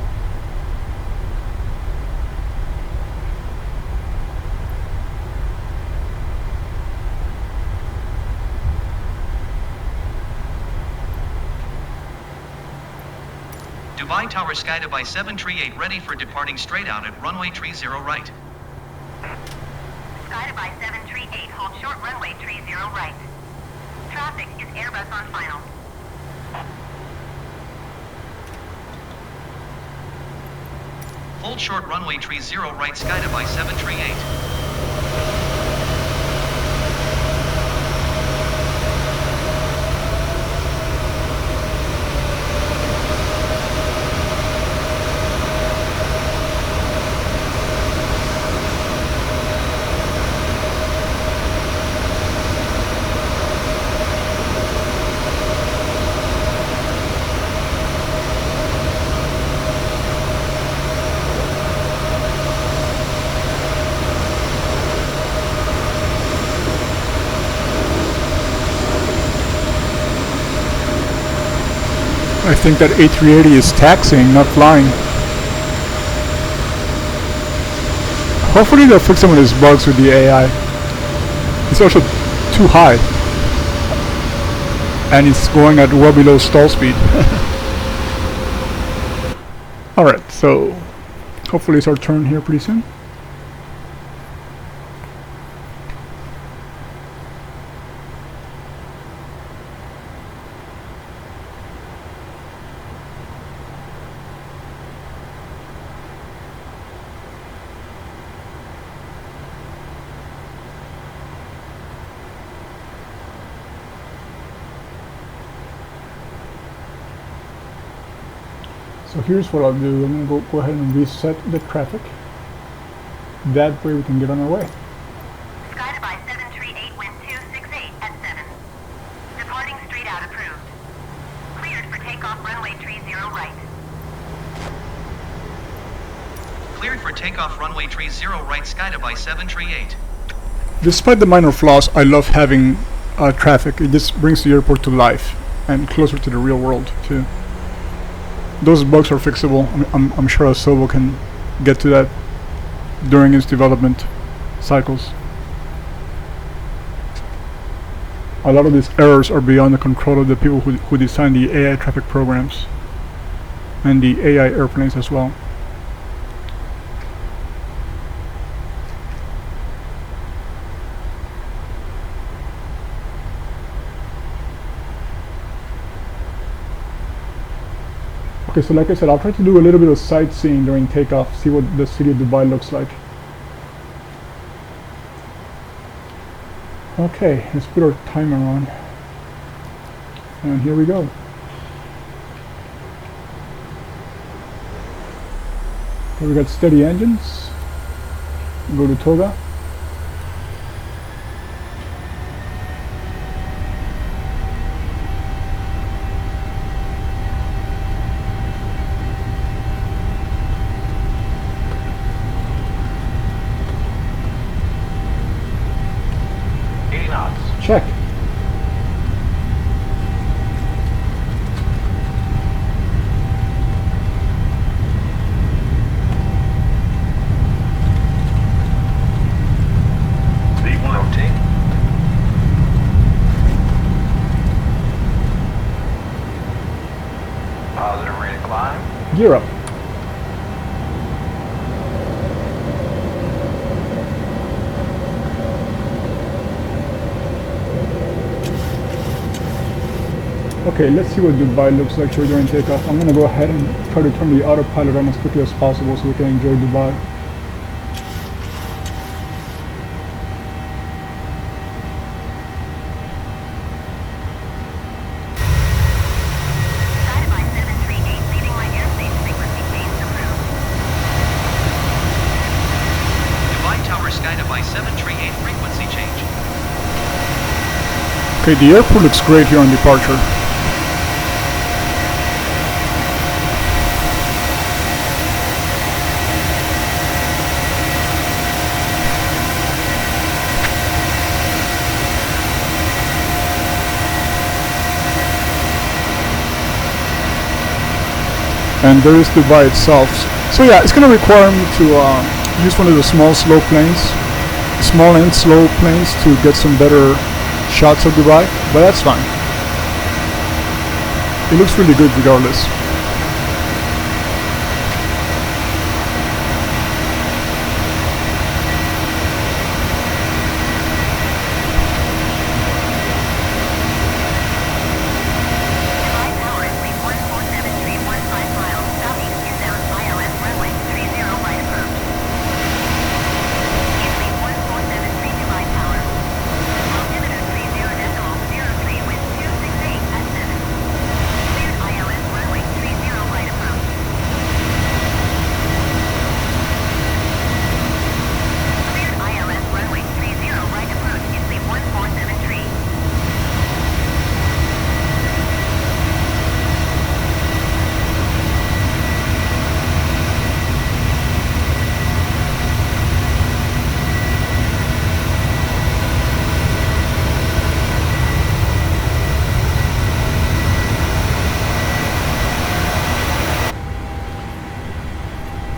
Dubai Tower Skydiby 738 ready for departing straight out at runway 30 right. Skydiby 738, hold short runway 30 right. Traffic is Airbus on final. Hold short runway 30 right Skydiby 738. I think that A380 is taxiing, not flying. Hopefully they'll fix some of these bugs with the AI. It's also too high. And it's going at well below stall speed. Alright, so hopefully it's our turn here pretty soon. So here's what I'll do. I'm going to go ahead and reset the traffic. That way we can get on our way. Skydiby 738, wind 268 at 7. Departing straight out approved. Cleared for takeoff runway 30 right. Cleared for takeoff runway 30 right Skydiby 738. Despite the minor flaws, I love having traffic. It just brings the airport to life and closer to the real world too. Those bugs are fixable. I'm sure Asobo can get to that during its development cycles. A lot of these errors are beyond the control of the people who design the AI traffic programs and the AI airplanes as well. Okay, so like I said, I'll try to do a little bit of sightseeing during takeoff, see what the city of Dubai looks like. Okay, let's put our timer on. And here we go. Okay, we got steady engines. Go to Toga. Check. Positive, ready to climb. Gear up. Okay, let's see what Dubai looks like here during takeoff. I'm gonna go ahead and try to turn the autopilot on as quickly as possible so we can enjoy Dubai. Gigabyte 738 leaving my airspace frequency change approved. Dubai Tower Skydive 738 frequency change. Okay, the airport looks great here on departure. And there is Dubai itself. So yeah, it's gonna require me to use one of the small slow planes, small and slow planes to get some better shots of Dubai, but that's fine. It looks really good regardless. Dubai Tower is lead 147315 miles southeast inbound ILS runway 30 right approach. Is lead 1473 Dubai Tower. Altimeter 30.03 wind 268 at 7. Cleared ILS runway 30 right approach. Cleared ILS runway 30 right approach is lead 1473.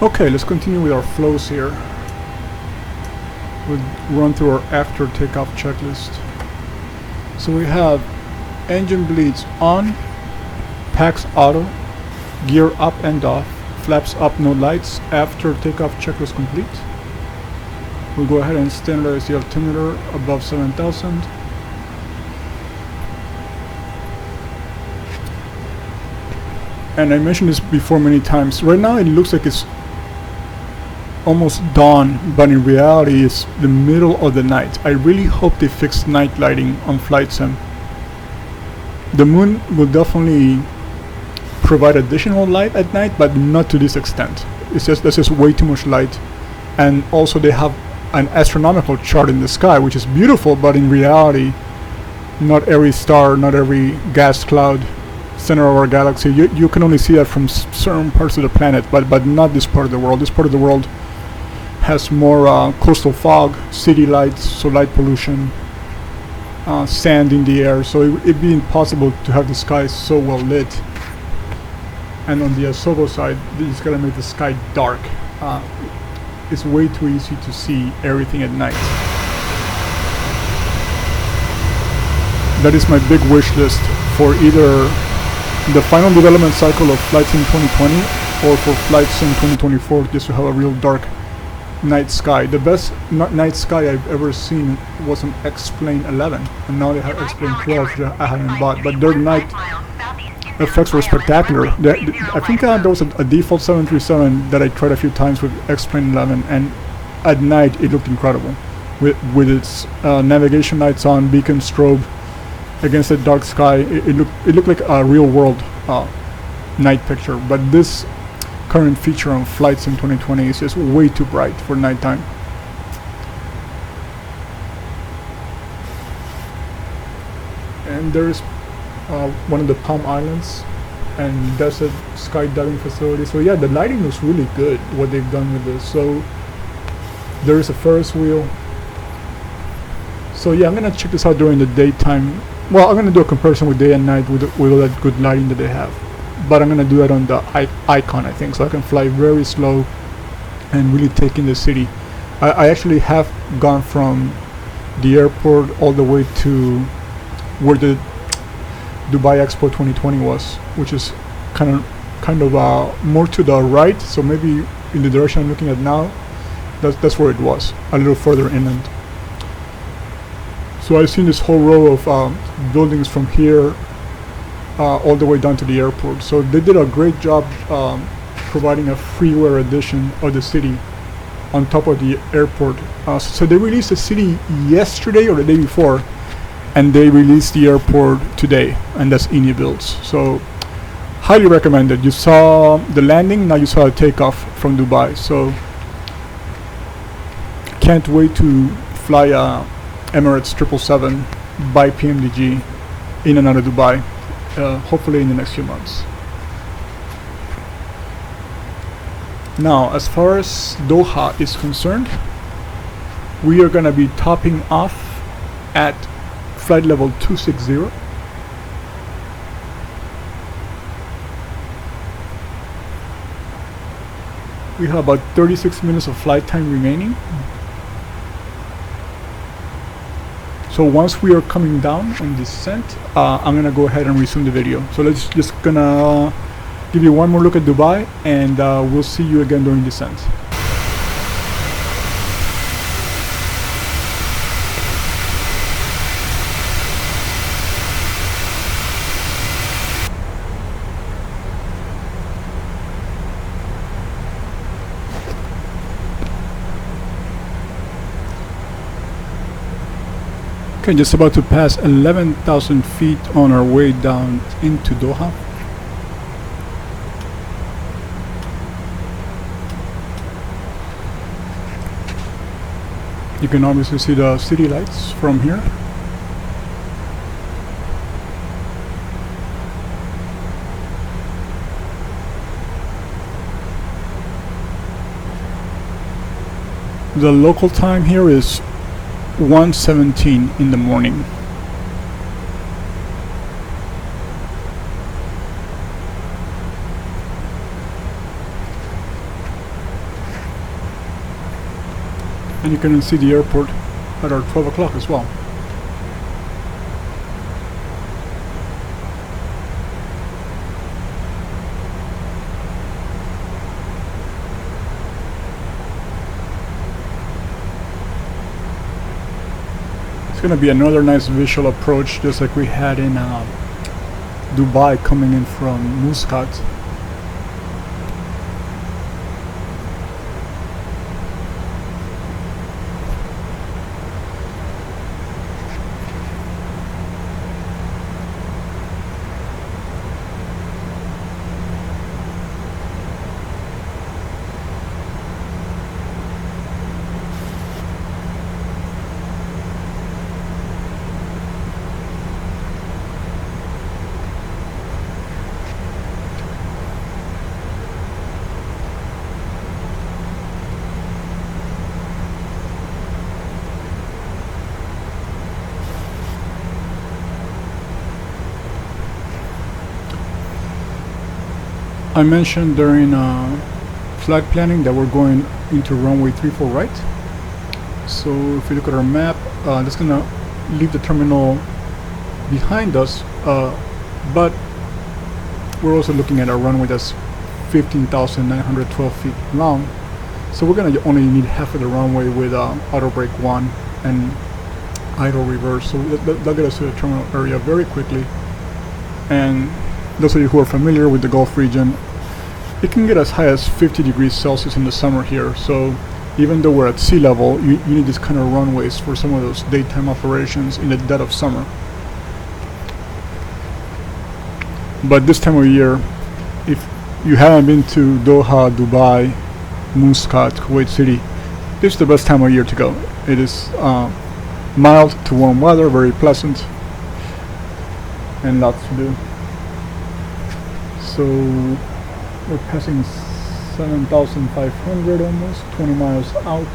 Okay, let's continue with our flows here. We'll run through our after takeoff checklist. So we have engine bleeds on, packs auto, gear up and off, flaps up, no lights. After takeoff checklist complete. We'll go ahead and standardize the altimeter above 7,000. And I mentioned this before many times. Right now it looks like it's almost dawn, but in reality it's the middle of the night. I really hope they fix night lighting on Flight Sim. The moon will definitely provide additional light at night, but not to this extent. It's just there's just way too much light. And also they have an astronomical chart in the sky, which is beautiful, but in reality not every star, not every gas cloud center of our galaxy, you can only see that from certain parts of the planet, but not this part of the world. This part of the world has more coastal fog, city lights, so light pollution, sand in the air, so it'd be impossible to have the sky so well lit. And on the Asobo side, it's gonna make the sky dark. It's way too easy to see everything at night. That is my big wish list for either the final development cycle of Flight Sim 2020 or for Flight Sim 2024, just to have a real dark night sky. The best night sky I've ever seen was an X-Plane 11, and now they have X-Plane 12 that I haven't bought, but their night effects were spectacular. I think there was a default 737 that I tried a few times with X-Plane 11, and at night it looked incredible with its navigation lights on, beacon strobe against the dark sky. It looked like a real world night picture, but this current feature on Flight Sim 2020 is just way too bright for nighttime. And there's one of the Palm Islands, and that's a skydiving facility. So yeah, the lighting looks really good, what they've done with this. So there is a Ferris wheel. So yeah, I'm gonna check this out during the daytime. Well, I'm gonna do a comparison with day and night with all that good lighting that they have. But I'm gonna do it on the icon, I think, so I can fly very slow and really take in the city. I actually have gone from the airport all the way to where the Dubai Expo 2020 was, which is kind of more to the right, so maybe in the direction I'm looking at now, that's where it was, a little further inland. So I've seen this whole row of buildings from here all the way down to the airport. So they did a great job providing a freeware edition of the city on top of the airport. So they released the city yesterday or the day before, and they released the airport today, and that's INI builds. So highly recommended. You saw the landing, now you saw a takeoff from Dubai. So can't wait to fly Emirates 777 by PMDG in and out of Dubai, hopefully in the next few months. Now, as far as Doha is concerned, we are going to be topping off at flight level 260. We have about 36 minutes of flight time remaining. So once we are coming down on descent, I'm gonna go ahead and resume the video. So let's just gonna give you one more look at Dubai, and we'll see you again during descent. Okay, just about to pass 11,000 feet on our way down into Doha. You can obviously see the city lights from here. The local time here is 1:17 in the morning. And you can see the airport at our 12 o'clock as well. It's going to be another nice visual approach, just like we had in Dubai coming in from Muscat. I mentioned during flight planning that we're going into runway 34 right. So if you look at our map, that's gonna leave the terminal behind us, but we're also looking at a runway that's 15,912 feet long. So we're gonna only need half of the runway with auto brake 1 and idle reverse. So that'll get us to the terminal area very quickly. And those of you who are familiar with the Gulf region, it can get as high as 50 degrees Celsius in the summer here. So even though we're at sea level, you need this kind of runways for some of those daytime operations in the dead of summer. But this time of year, if you haven't been to Doha, Dubai, Muscat, Kuwait City, this is the best time of year to go. It is mild to warm weather, very pleasant, and lots to do. So we're passing 7,500 almost, 20 miles out.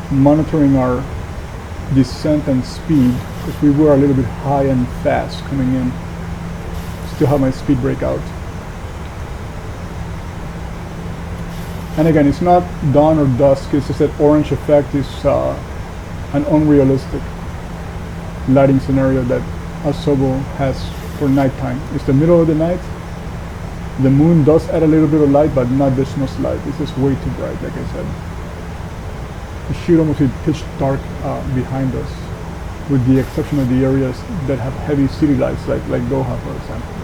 Monitoring our descent and speed, because we were a little bit high and fast coming in. Still have my speed brake out. And again, it's not dawn or dusk, it's just that orange effect is an unrealistic lighting scenario that Asobo has for nighttime. It's the middle of the night. The moon does add a little bit of light, but not this much light. It's just way too bright, like I said. It should almost be pitch dark behind us, with the exception of the areas that have heavy city lights, like Doha, for example.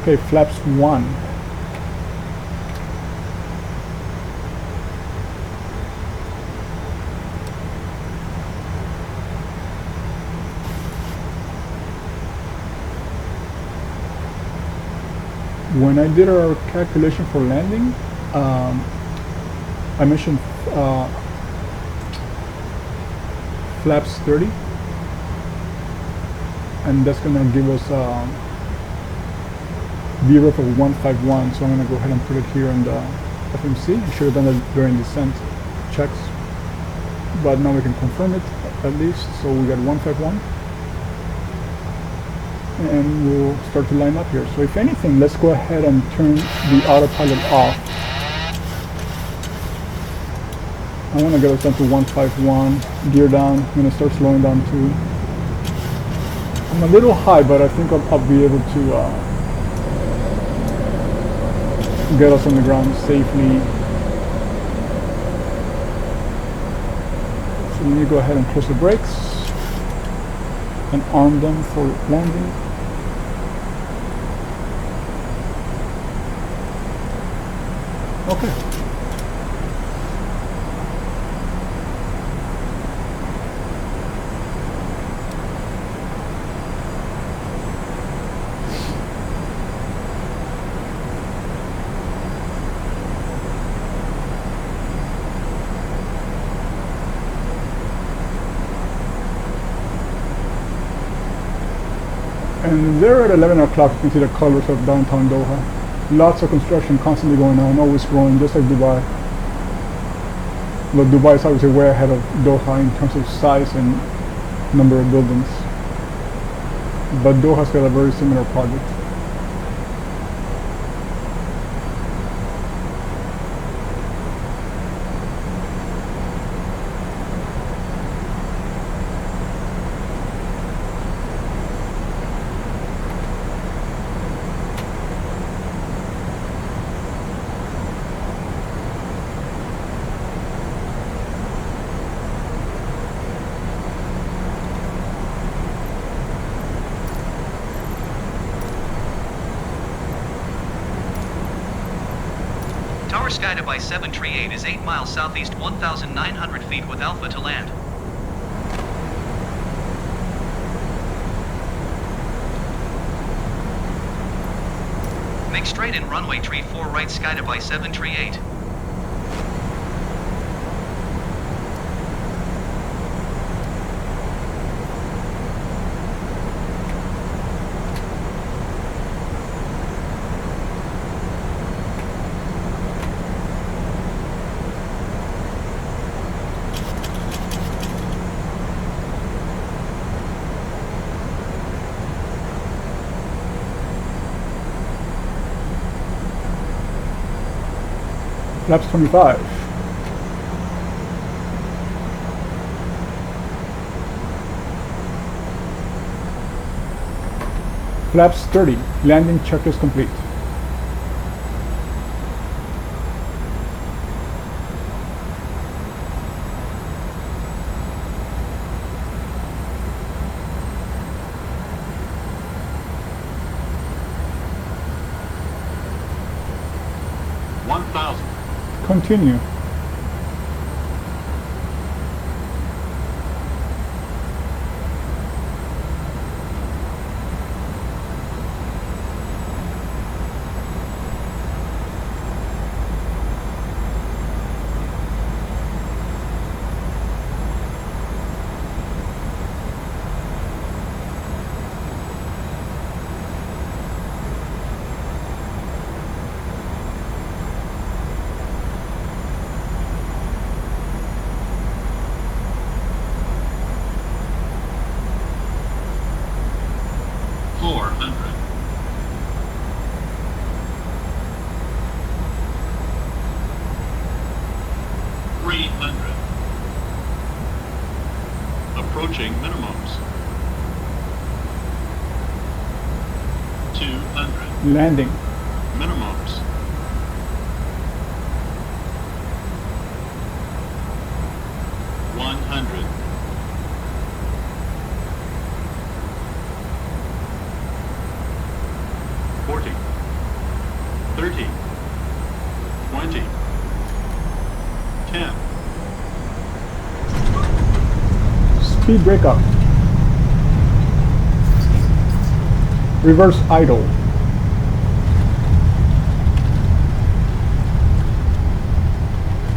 Okay, flaps 1. When I did our calculation for landing, I mentioned flaps 30, and that's gonna give us VREF of 151. So I'm gonna go ahead and put it here in the FMC. I should have done that during descent checks, but now we can confirm it at least. So we got 151. And we'll start to line up here. So if anything, let's go ahead and turn the autopilot off. I want to get us down to 151, gear down. I'm going to start slowing down too. I'm a little high, but I think I'll be able to get us on the ground safely. So we need to go ahead and close the brakes and arm them for landing. Okay. And there at 11 o'clock, you can see the colors of downtown Doha. Lots of construction constantly going on, always growing, just like Dubai. But Dubai is obviously way ahead of Doha in terms of size and number of buildings. But Doha's got a very similar project. Tower Skydiby 738 is 8 miles southeast, 1,900 feet with Alpha to land. Make straight in runway 34 right Skydiby 738. Flaps 25. Flaps 30. Landing checklist complete. Continue. Approaching minimums. 200. Landing. Minimums. 100. 40. 30. 20. 10. Speed breakup. Reverse idle.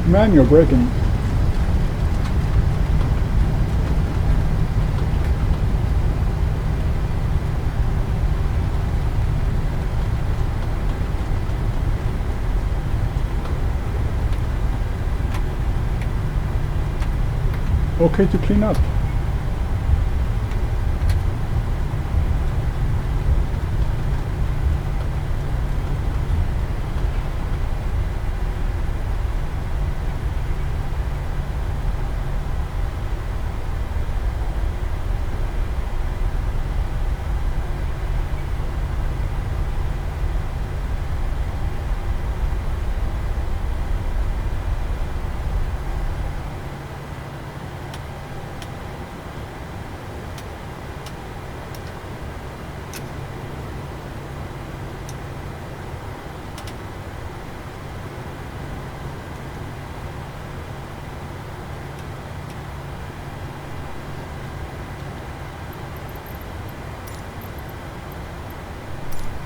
Manual braking. Okay to clean up.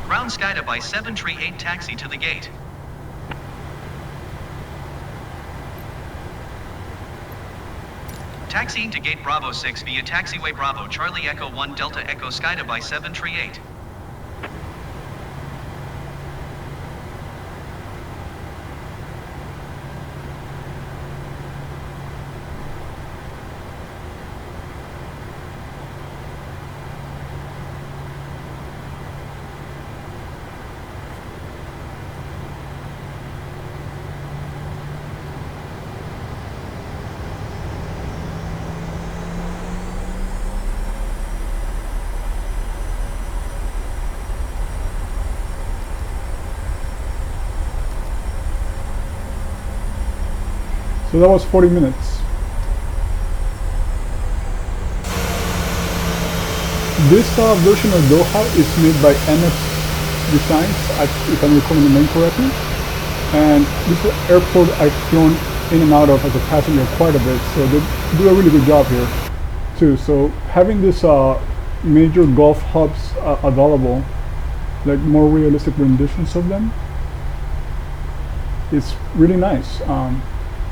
Ground Skydiby 738 taxi to the gate. Taxiing to gate Bravo 6 via taxiway Bravo Charlie Echo 1 Delta Echo Skydiby 738. So that was 40 minutes. This version of Doha is made by NS Designs, if I'm recalling the name correctly. And this is an airport I've flown in and out of as a passenger quite a bit, so they do a really good job here too. So having this major Gulf hubs available, like more realistic renditions of them, is really nice.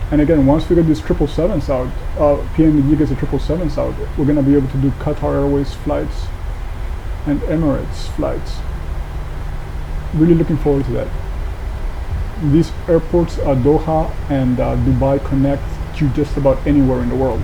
And again, once we get these 777s out, PMDG gets the 777s out, we're going to be able to do Qatar Airways flights and Emirates flights. Really looking forward to that. These airports, Doha and Dubai, connect to just about anywhere in the world.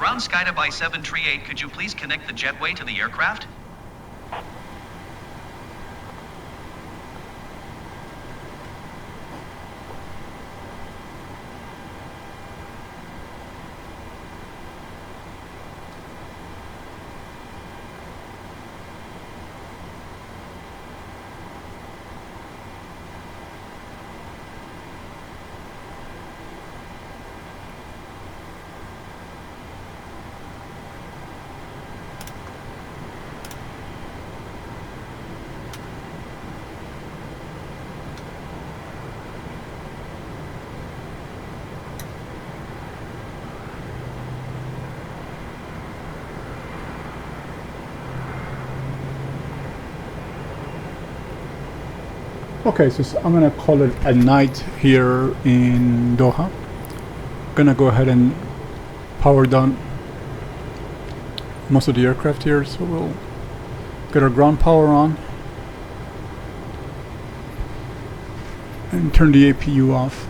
Ground Skydiby 738, could you please connect the jetway to the aircraft? Okay, so I'm gonna call it a night here in Doha. Gonna go ahead and power down most of the aircraft here, so we'll get our ground power on and turn the APU off.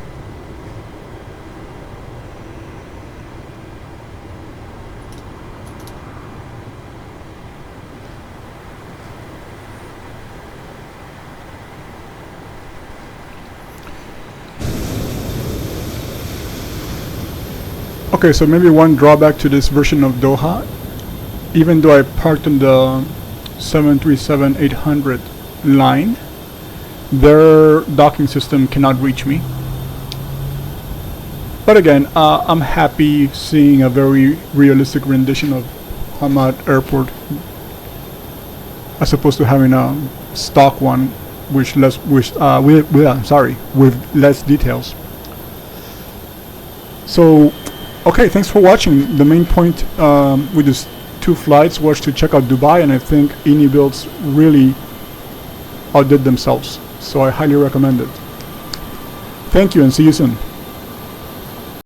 Okay, so maybe one drawback to this version of Doha, even though I parked on the 737-800 line, their docking system cannot reach me. But again, I'm happy seeing a very realistic rendition of Hamad Airport as opposed to having a stock one with less details. So okay, thanks for watching. The main point with these two flights was to check out Dubai, and I think Builds really outdid themselves. So I highly recommend it. Thank you and see you soon.